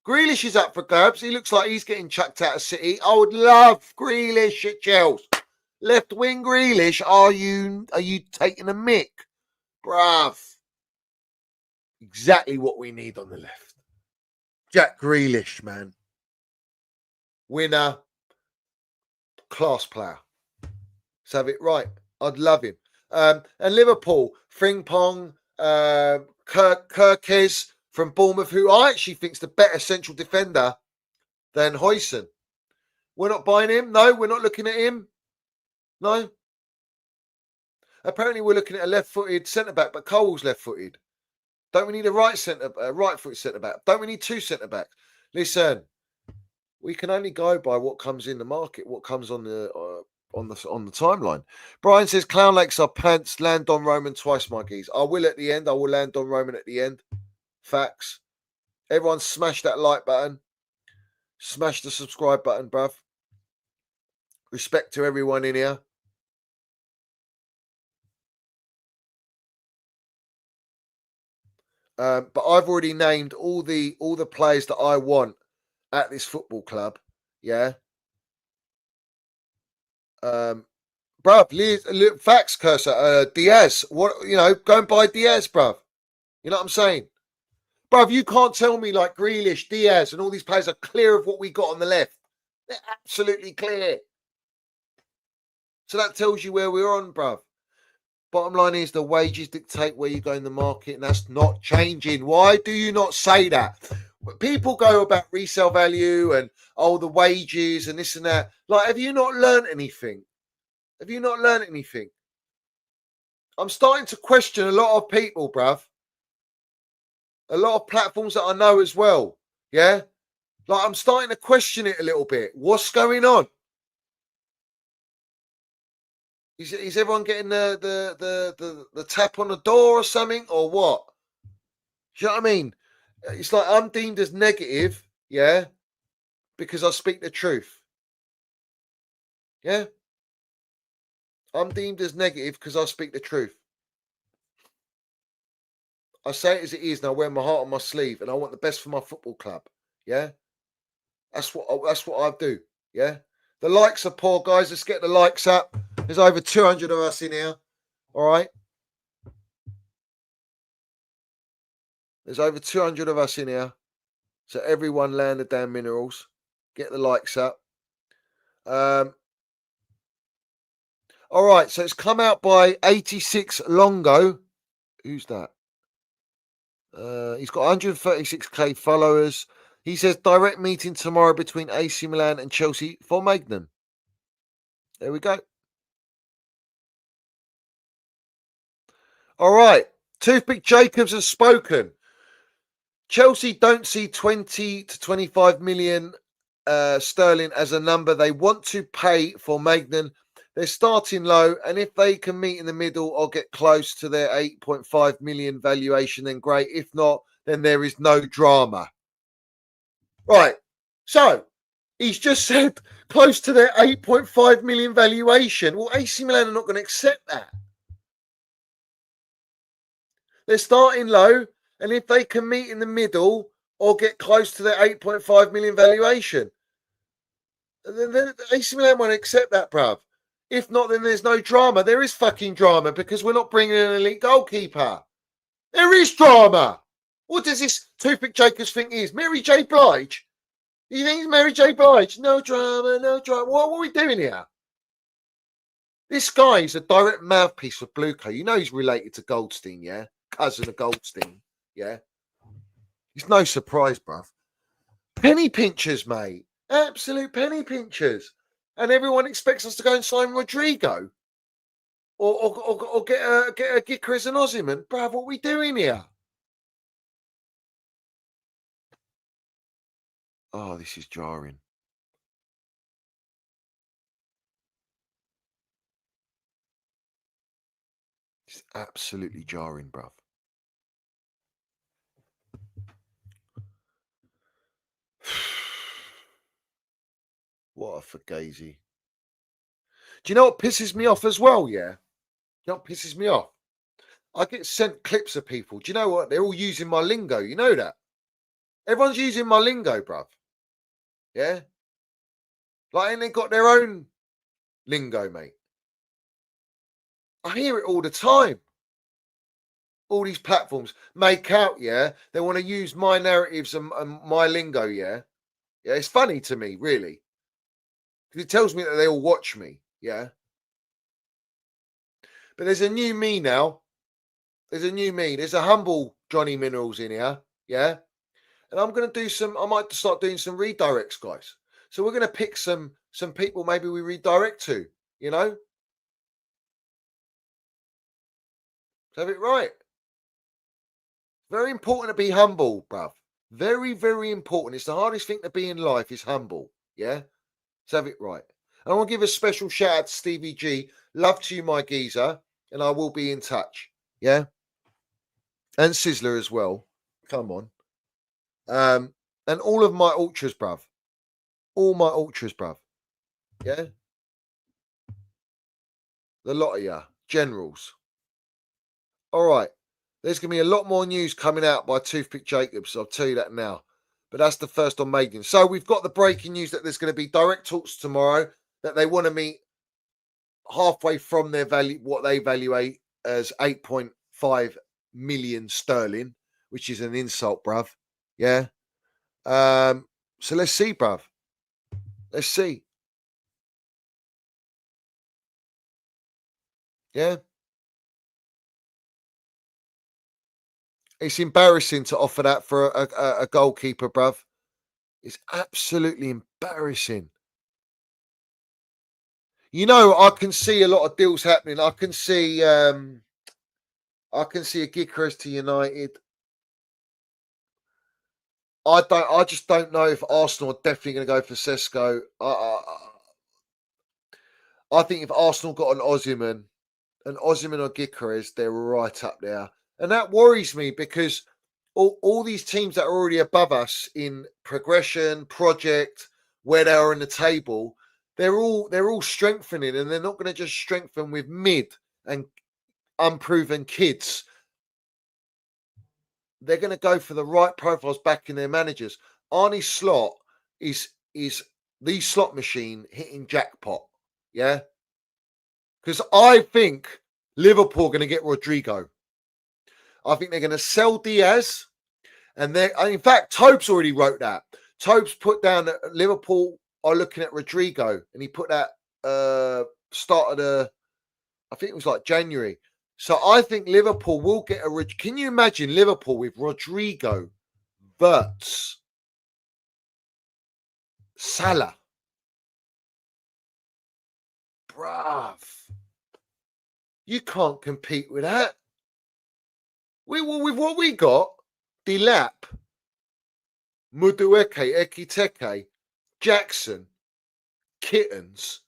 Grealish is up for grabs. He looks like he's getting chucked out of City. I would love Grealish at Chelsea. Left wing Grealish. Are you taking a mick? Bruv. Exactly what we need on the left. Jack Grealish, man. Winner. Class player. Let's have it right. I'd love him. And Liverpool, Frimpong, Kirkes from Bournemouth, who I actually think is the better central defender than Huijsen. We're not buying him. No, we're not looking at him. No. Apparently, we're looking at a left-footed centre-back, but Cole's left-footed. Don't we need a right-footed centre-back? Don't we need two centre-backs? Listen, we can only go by what comes in the market, what comes on the timeline. Brian says, Clown Lakes are pants. Land on Roman twice, my geese. I will at the end. I will land on Roman at the end. Facts. Everyone smash that like button. Smash the subscribe button, bruv. Respect to everyone in here. But I've already named all the players that I want at this football club. Yeah. Bruv, facts, Cursor. Diaz. What, go and buy Diaz, bruv. You know what I'm saying? Bruv, you can't tell me like Grealish, Diaz, and all these players are clear of what we got on the left. They're absolutely clear. So that tells you where we're on, bruv. Bottom line is the wages dictate where you go in the market, and that's not changing. Why do you not say that? People go about resale value and, the wages and this and that. Like, have you not learned anything? Have you not learned anything? I'm starting to question a lot of people, bruv. A lot of platforms that I know as well. Yeah? Like, I'm starting to question it a little bit. What's going on? Is everyone getting the tap on the door or something, or what? Do you know what I mean? It's like I'm deemed as negative, yeah, because I speak the truth. Yeah? I'm deemed as negative because I speak the truth. I say it as it is, and I wear my heart on my sleeve, and I want the best for my football club. Yeah? That's what I do. Yeah? The likes are poor, guys. Let's get the likes up. There's over 200 of us in here. All right? There's over 200 of us in here. So everyone land the damn minerals. Get the likes up. All right. So it's come out by 86 Longo. Who's that? He's got 136k followers. He says direct meeting tomorrow between AC Milan and Chelsea for Maignan. There we go. All right. Toothpick Jacobs has spoken. Chelsea don't see 20 to 25 million sterling as a number they want to pay for Magnan. They're starting low, and if they can meet in the middle or get close to their 8.5 million valuation, then great. If not, then there is no drama. Right. So he's just said close to their 8.5 million valuation. Well, AC Milan are not going to accept that. They're starting low, and if they can meet in the middle or get close to their 8.5 million valuation, then AC Milan won't accept that, bruv. If not, then there's no drama. There is fucking drama because we're not bringing in an elite goalkeeper. There is drama. What does this Toothpick Jacobs think is? Mary J. Blige? You think it's Mary J. Blige? No drama, no drama. What are we doing here? This guy is a direct mouthpiece for Blueco. You know he's related to Goldstein, yeah? Cousin of Goldstein, yeah? It's no surprise, bruv. Penny pinchers, mate. Absolute penny pinchers. And everyone expects us to go and sign Rodrigo. Or get a Gyökeres and Osimhen. Bruv, what are we doing here? Oh, this is jarring. It's absolutely jarring, bruv. What a fugazi. Do you know what pisses me off as well, yeah? You know what pisses me off? I get sent clips of people. Do you know what? They're all using my lingo. You know that? Everyone's using my lingo, bruv. Yeah? Like, and they've got their own lingo, mate. I hear it all the time. All these platforms make out, yeah? They want to use my narratives and my lingo, yeah? Yeah, it's funny to me, really. Because it tells me that they all watch me, yeah? But there's a new me now. There's a new me. There's a humble Johnny Minerals in here, yeah? And I'm going to do some, I might start doing some redirects, guys. So we're going to pick some people maybe we redirect to, you know? Have it right. Very important to be humble, bruv. Very, very important. It's the hardest thing to be in life is humble, yeah? Let's have it right. And I want to give a special shout out to Stevie G. Love to you, my geezer. And I will be in touch, yeah? And Sizzler as well. Come on. And all of my ultras, bruv. All my ultras, bruv. Yeah? The lot of ya. Generals. All right. There's going to be a lot more news coming out by Toothpick Jacobs. I'll tell you that now. But that's the first on Maignan. So we've got the breaking news that there's going to be direct talks tomorrow, that they want to meet halfway from their value, what they evaluate as 8.5 million sterling, which is an insult, bruv. Yeah. So let's see, bruv. Let's see. Yeah. It's embarrassing to offer that for a goalkeeper, bruv. It's absolutely embarrassing. You know, I can see a lot of deals happening. I can see a Gyökeres to United. I just don't know if Arsenal are definitely going to go for Sesko. I think if Arsenal got an Osimhen or Gyökeres, they're right up there. And that worries me because all these teams that are already above us in progression, project, where they are in the table, they're all strengthening, and they're not going to just strengthen with mid and unproven kids. They're going to go for the right profiles back in their managers. Arne Slot is the slot machine hitting jackpot. Yeah. Because I think Liverpool are going to get Rodrigo. I think they're going to sell Diaz. And in fact, Tobes already wrote that. Tobes put down that Liverpool are looking at Rodrigo. And he put that start of I think it was like January. So I think Liverpool will get can you imagine Liverpool with Rodrigo, Wirtz, Salah? bruv, you can't compete with that. With what we got, Delap, Mudueke, Ekiteke, Jackson, Kittens.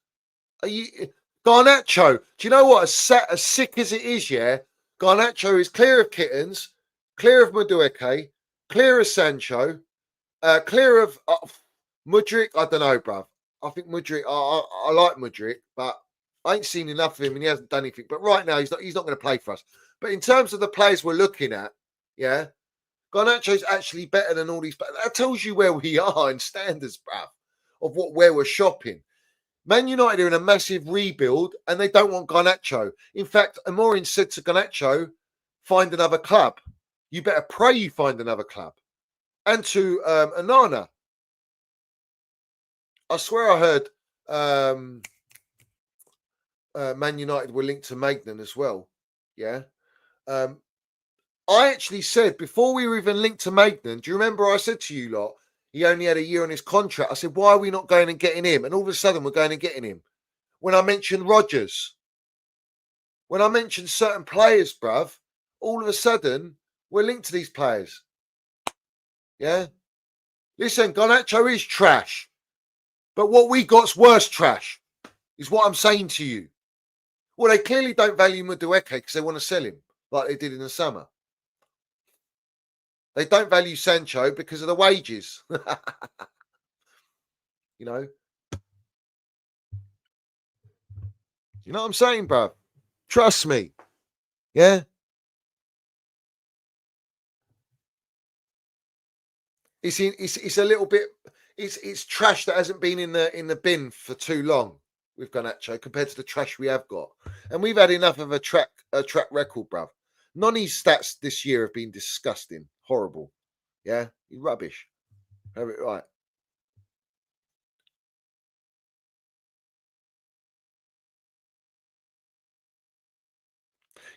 Are you Garnacho? Do you know what? As sick as it is, yeah. Garnacho is clear of Kittens, clear of Mudueke, clear of Sancho, clear of Mudryk. I don't know, bruv. I think Mudryk. I like Mudryk, but I ain't seen enough of him, and he hasn't done anything. But right now, he's not going to play for us. But in terms of the players we're looking at, yeah, Garnacho's actually better than all these. But that tells you where we are in standards, bruv, of where we're shopping. Man United are in a massive rebuild, and they don't want Garnacho. In fact, Amorin said to Garnacho, "Find another club. You better pray you find another club." And to Anana, I swear I heard Man United were linked to Magnan as well. Yeah. I actually said before we were even linked to Magnan, do you remember I said to you lot, he only had a year on his contract. I said, why are we not going and getting him? And all of a sudden we're going and getting him. When I mentioned Rodgers, when I mentioned certain players, bruv, all of a sudden we're linked to these players. Yeah. Listen, Garnacho is trash. But what we got's worse trash, is what I'm saying to you. Well, they clearly don't value Mudueke because they want to sell him like they did in the summer. They don't value Sancho because of the wages. You know? You know what I'm saying, bro? Trust me. Yeah? It's a little bit... It's trash that hasn't been in the bin for too long with Garnacho compared to the trash we have got. And we've had enough of a track record, bruv. Noni's stats this year have been disgusting. Horrible. Yeah? He's rubbish. Have it right.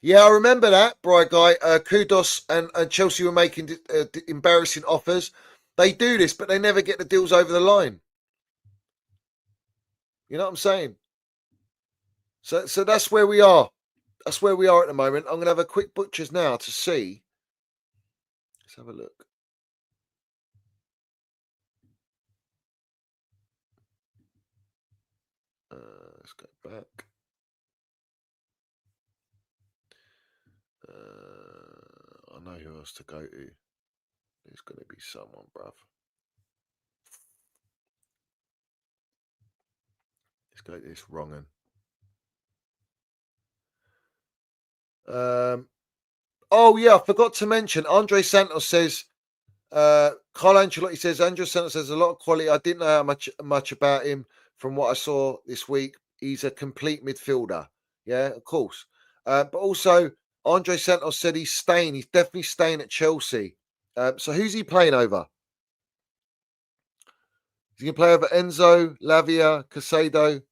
Yeah, I remember that, Bright Guy. Kudos and Chelsea were making embarrassing offers. They do this, but they never get the deals over the line. You know what I'm saying? So that's where we are. That's where we are at the moment. I'm going to have a quick butchers now to see. Let's have a look. Let's go back. I know who else to go to. There's going to be someone, bruv. Let's go to this wrong one. Oh, yeah, I forgot to mention. Andre Santos says, Carlo Ancelotti says, Andre Santos has a lot of quality. I didn't know how much about him from what I saw this week. He's a complete midfielder. Yeah, of course. But also, Andre Santos said he's staying. He's definitely staying at Chelsea. So who's he playing over? Is he going to play over Enzo, Lavia, Caicedo?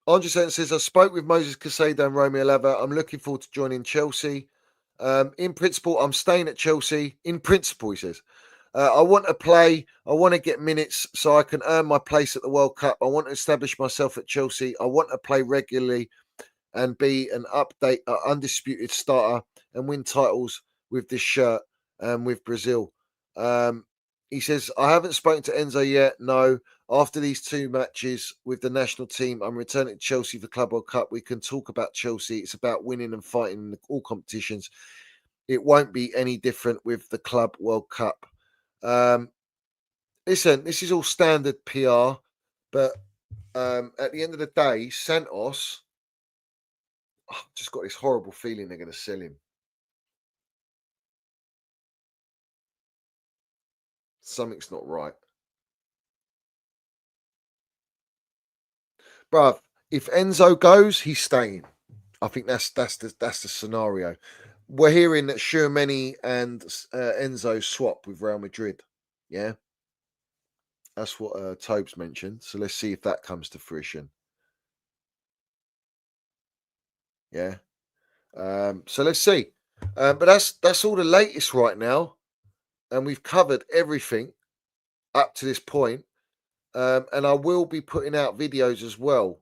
Andre Santos says, I spoke with Moses Caicedo and Romeo Lavia. I'm looking forward to joining Chelsea. In principle, I'm staying at Chelsea. In principle, he says. I want to play. I want to get minutes so I can earn my place at the World Cup. I want to establish myself at Chelsea. I want to play regularly and be an undisputed starter and win titles with this shirt and with Brazil. He says, I haven't spoken to Enzo yet. No. After these 2 matches with the national team, I'm returning to Chelsea for Club World Cup. We can talk about Chelsea. It's about winning and fighting in all competitions. It won't be any different with the Club World Cup. Listen, this is all standard PR, but at the end of the day, Santos, I've just got this horrible feeling they're going to sell him. Something's not right. Bruv, if Enzo goes, he's staying. I think that's the scenario. We're hearing that Tchouaméni and Enzo swap with Real Madrid. Yeah, that's what Tobes mentioned. So let's see if that comes to fruition. Yeah. So let's see. But that's all the latest right now, and we've covered everything up to this point. And I will be putting out videos as well.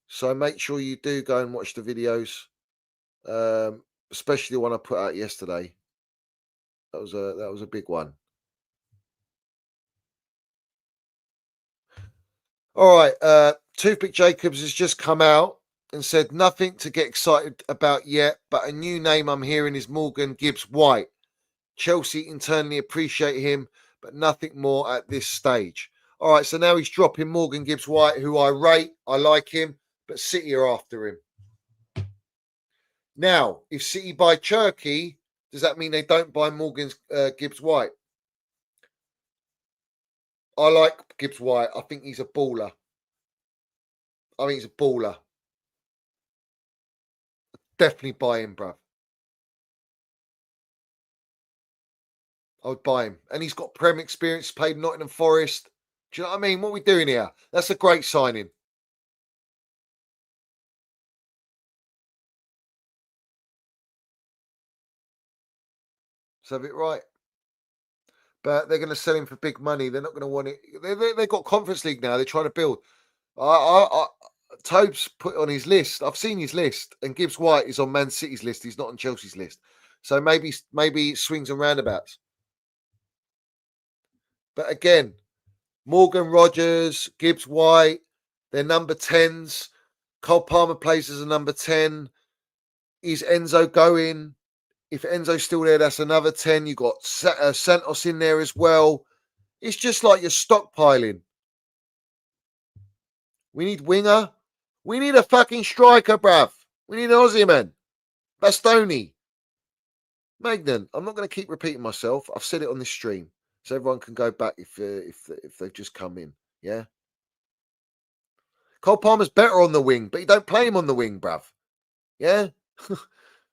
So make sure you do go and watch the videos, especially the one I put out yesterday. That was a big one. All right, Toothpick Jacobs has just come out and said nothing to get excited about yet, but a new name I'm hearing is Morgan Gibbs-White. Chelsea internally appreciate him, but nothing more at this stage. All right, so now he's dropping Morgan Gibbs-White, who I rate. I like him, but City are after him. Now, if City buy Cherky, does that mean they don't buy Morgan Gibbs-White? I like Gibbs-White. I think he's a baller. Definitely buy him, bruv. I would buy him. And he's got Prem experience, played Nottingham Forest. Do you know what I mean? What are we doing here? That's a great signing. Let's have it right. But they're going to sell him for big money. They're not going to want it. They've got Conference League now. They're trying to build. Tobes put on his list. I've seen his list. And Gibbs-White is on Man City's list. He's not on Chelsea's list. So maybe it swings and roundabouts. But again, Morgan Rogers, Gibbs-White, they're number 10s. Cole Palmer plays as a number 10. Is Enzo going? If Enzo's still there, that's another 10. You've got Santos in there as well. It's just like you're stockpiling. We need winger. We need a fucking striker, bruv. We need an Osimhen. Bastoni. Magnan. I'm not going to keep repeating myself. I've said it on this stream. So everyone can go back if they've just come in. Yeah? Cole Palmer's better on the wing, but you don't play him on the wing, bruv. Yeah?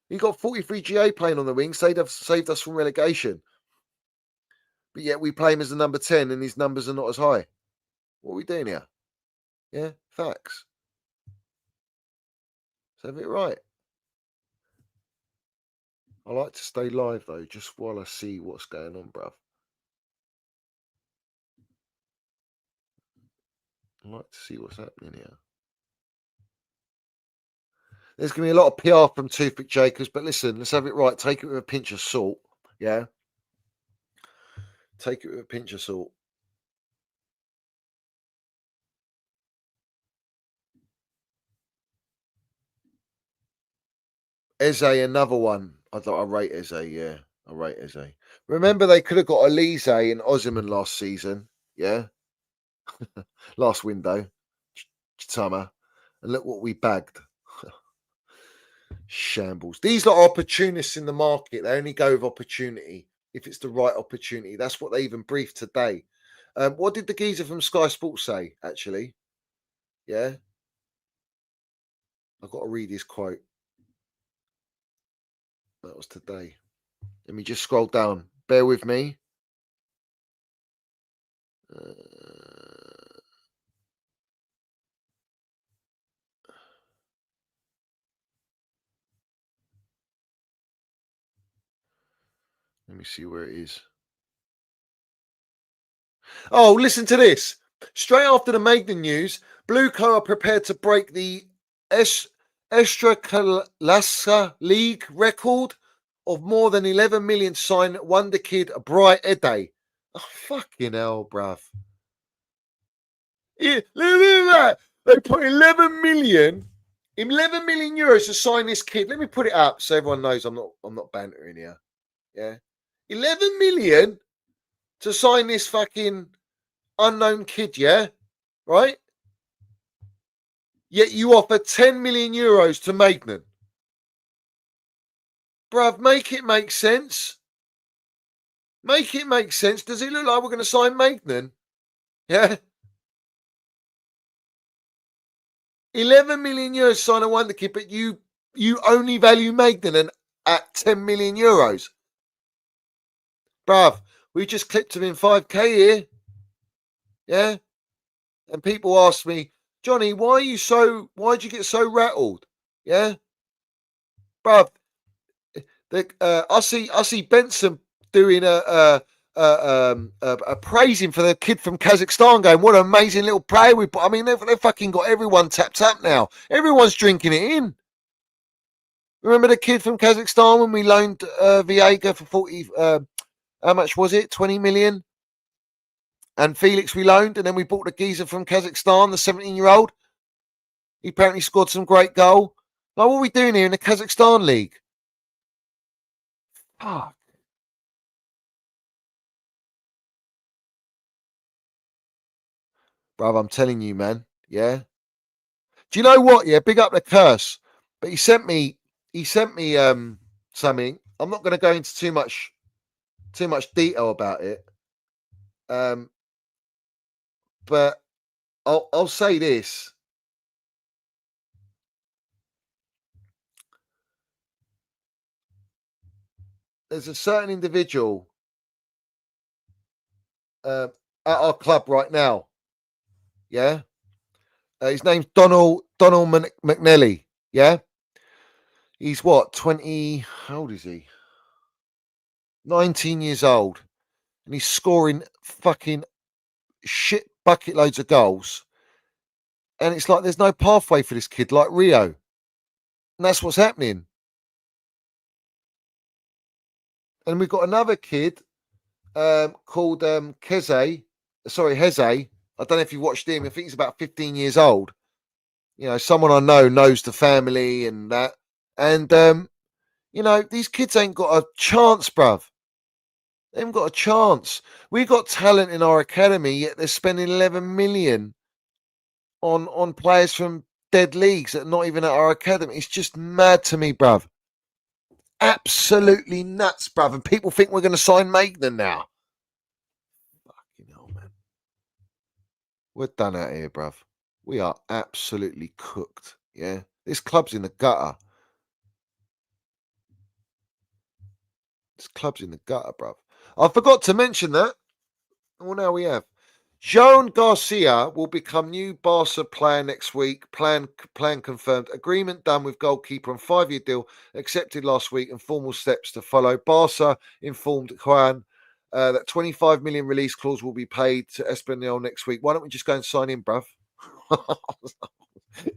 He got 43 GA playing on the wing, saved us from relegation. But yet we play him as a number 10 and his numbers are not as high. What are we doing here? Yeah? Facts. Let's have it right. I like to stay live, though, just while I see what's going on, bruv. I like to see what's happening here. There's going to be a lot of PR from Toothpick Jacobs, but listen, let's have it right. Take it with a pinch of salt, yeah? Take it with a pinch of salt. Eze, another one. I rate Eze, yeah. I rate Eze. Remember, they could have got Elise and Osimhen last season, yeah? Last window, summer. And look what we bagged. Shambles. These are opportunists in the market. They only go with opportunity if it's the right opportunity. That's what they even briefed today. What did the geezer from Sky Sports say, actually? Yeah? I've got to read his quote. That was today. Let me just scroll down. Bear with me. Let me see where it is. Oh, listen to this. Straight after the Maignan news, Blueco are prepared to break the Ekstraklasa League record of more than 11 million sign wonder kid Bright Ede. Oh, fucking hell, bruv. Yeah, look at that. They put 11 million euros to sign this kid. Let me put it up so everyone knows I'm not bantering here. Yeah. 11 million to sign this fucking unknown kid, yeah? Right? Yet you offer 10 million euros to Maignan. Bruv, make it make sense. Make it make sense. Does it look like we're going to sign Maignan? Yeah? 11 million euros to sign a wonder kid, but you only value Maignan at 10 million euros. Bruv, we just clipped him in 5k here. Yeah? And people ask me, Johnny, why'd you get so rattled? Yeah? Bruv, I see Benson doing a praising for the kid from Kazakhstan, going, "What an amazing little player we put." I mean, they've fucking got everyone tapped up now. Everyone's drinking it in. Remember the kid from Kazakhstan when we loaned Viega for 40? How much was it? 20 million. And Felix we loaned, and then we bought the geezer from Kazakhstan, the 17-year-old. He apparently scored some great goal. Like, what are we doing here in the Kazakhstan league? Fuck. Bruv, I'm telling you, man. Yeah. Do you know what? Yeah, big up the curse. But he sent me something. I'm not going to go into too much detail about it. But I'll say this. There's a certain individual at our club right now. Yeah. His name's Donald McNelly. Yeah. He's what, 20? How old is he? 19 years old. And he's scoring fucking shit bucket loads of goals. And it's like there's no pathway for this kid like Rio. And that's what's happening. And we've got another kid called Heze. I don't know if you watched him. I think he's about 15 years old. You know, someone I know knows the family and that. And, you know, these kids ain't got a chance, bruv. They haven't got a chance. We've got talent in our academy, yet they're spending 11 million on players from dead leagues that are not even at our academy. It's just mad to me, bruv. Absolutely nuts, bruv. And people think we're going to sign Maignan now. Fucking hell, man. We're done out here, bruv. We are absolutely cooked, yeah? This club's in the gutter. This club's in the gutter, bruv. I forgot to mention that. Well, now we have. Joan Garcia will become new Barca player next week. Plan confirmed. Agreement done with goalkeeper on 5-year deal accepted last week and formal steps to follow. Barca informed Juan that 25 million release clause will be paid to Espanyol next week. Why don't we just go and sign in, bruv?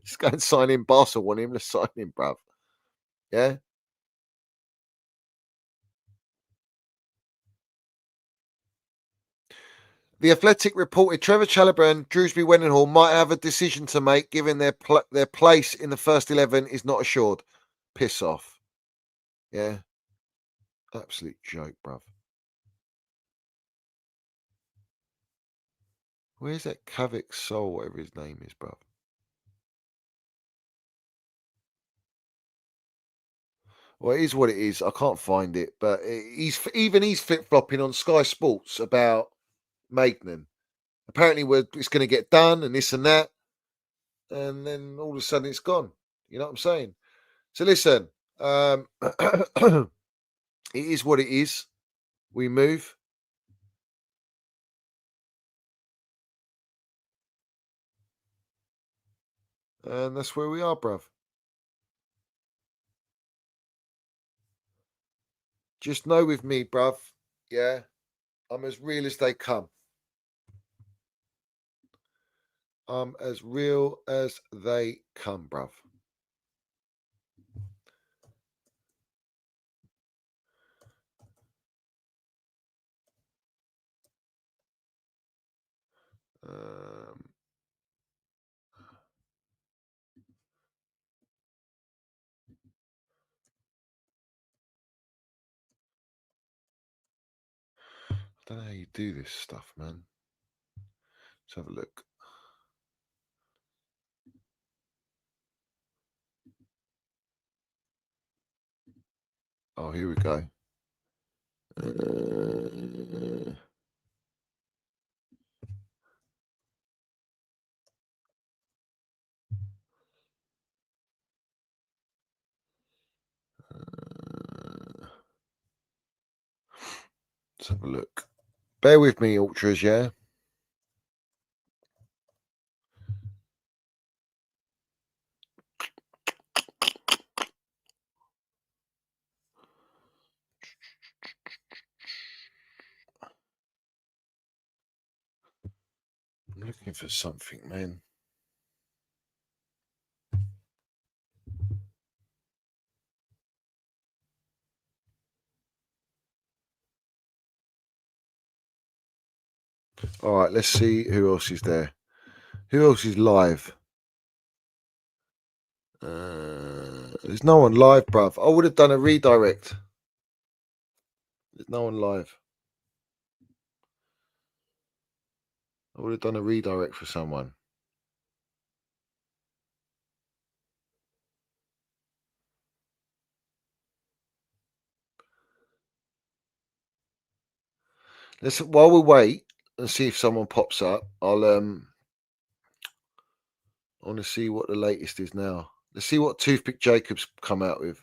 Just go and sign in. Barca want him. Let's sign in, bruv. Yeah? The Athletic reported Trevor Chalobah and Drewsbury Wendenhall might have a decision to make, given their place in the first 11 is not assured. Piss off. Yeah. Absolute joke, bruv. Where's that Kavik Soul, whatever his name is, bruv? Well, it is what it is. I can't find it, but he's flip-flopping on Sky Sports about Maignan. Apparently, it's going to get done and this and that, and then all of a sudden it's gone. You know what I'm saying? So listen, it is what it is. We move. And that's where we are, bruv. Just know with me, bruv, yeah, I'm as real as they come. I'm as real as they come, bruv. I don't know how you do this stuff, man. Let's have a look. Oh, here we go. Let's have a look. Bear with me, Ultras, yeah? looking for something, man. All right, let's see who else is there. Who else is live? There's no one live, bruv. I would have done a redirect. There's no one live. I would have done a redirect for someone. While we wait and see if someone pops up, I want to see what the latest is now. Let's see what Toothpick Jacobs come out with.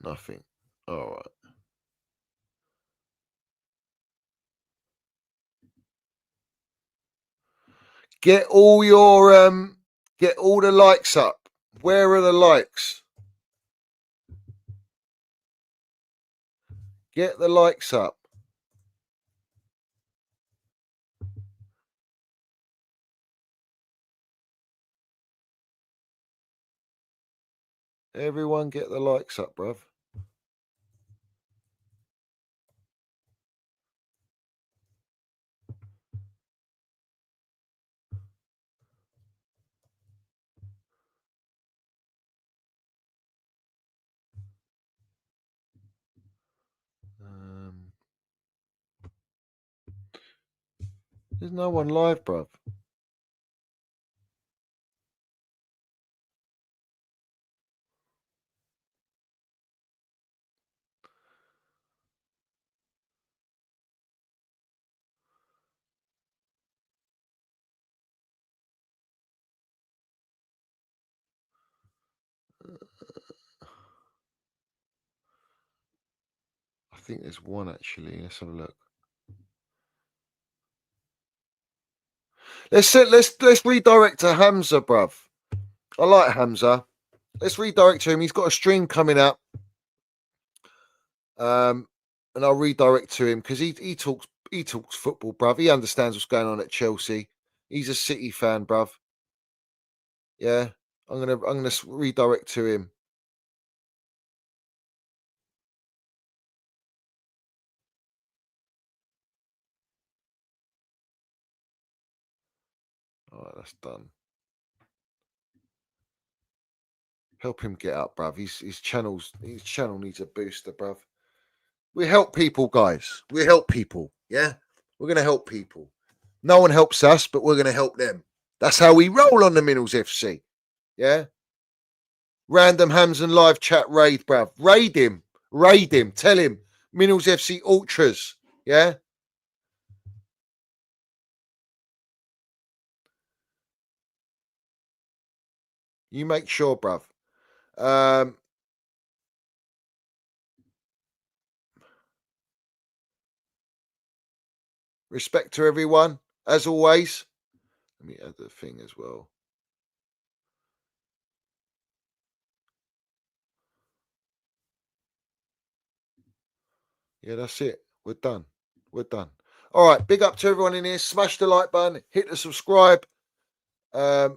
Nothing. All right. Get all the likes up. Where are the likes? Get the likes up. Everyone get the likes up, bruv. There's no one live, bruv. I think there's one actually. Let's have a look. Let's redirect to Hamza, bruv. I like Hamza. Let's redirect to him. He's got a stream coming up. And I'll redirect to him because he talks football, bruv. He understands what's going on at Chelsea. He's a City fan, bruv. Yeah. I'm gonna redirect to him. All right, that's done. Help him get up, bruv. His channel needs a booster, bruv. We help people, guys. We help people. Yeah, we're gonna help people. No one helps us, but we're gonna help them. That's how we roll on the Minerals FC. Yeah. Random Hamzan live chat raid, bruv. Raid him. Tell him Minerals FC Ultras. Yeah. You make sure, bruv. Respect to everyone, as always. Let me add the thing as well. Yeah, that's it. We're done. All right, big up to everyone in here. Smash the like button, hit the subscribe. I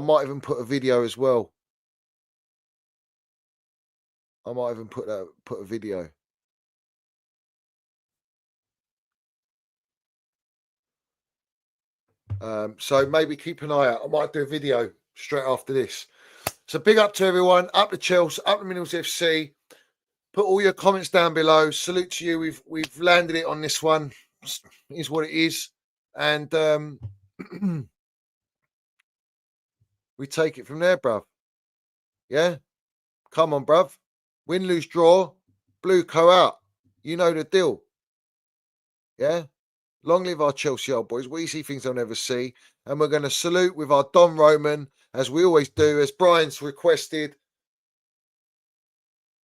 might even put a video as well. I might even put a video. So maybe keep an eye out. I might do a video straight after this. So big up to everyone. Up the Chelsea, up the Minerals FC. Put all your comments down below. Salute to you. We've landed it on this one. It is what it is. And we take it from there, bruv. Yeah? Come on, bruv. Win, lose, draw. Blue co out. You know the deal. Yeah? Long live our Chelsea old boys. We see things they'll never see. And we're going to salute with our Don Roman, as we always do, as Brian's requested.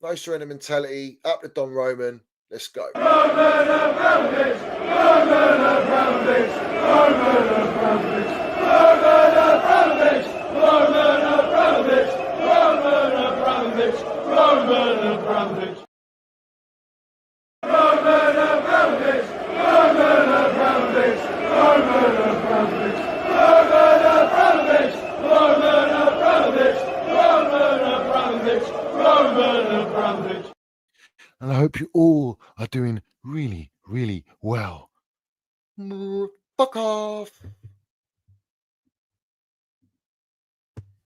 No surrender mentality. Up to Don Roman. Let's go. Roman Abramovich! Roman Abramovich! Roman Abramovich! Roman Abramovich! Roman Abramovich! Roman Abramovich! Roman Abramovich! Roman really well. Fuck off.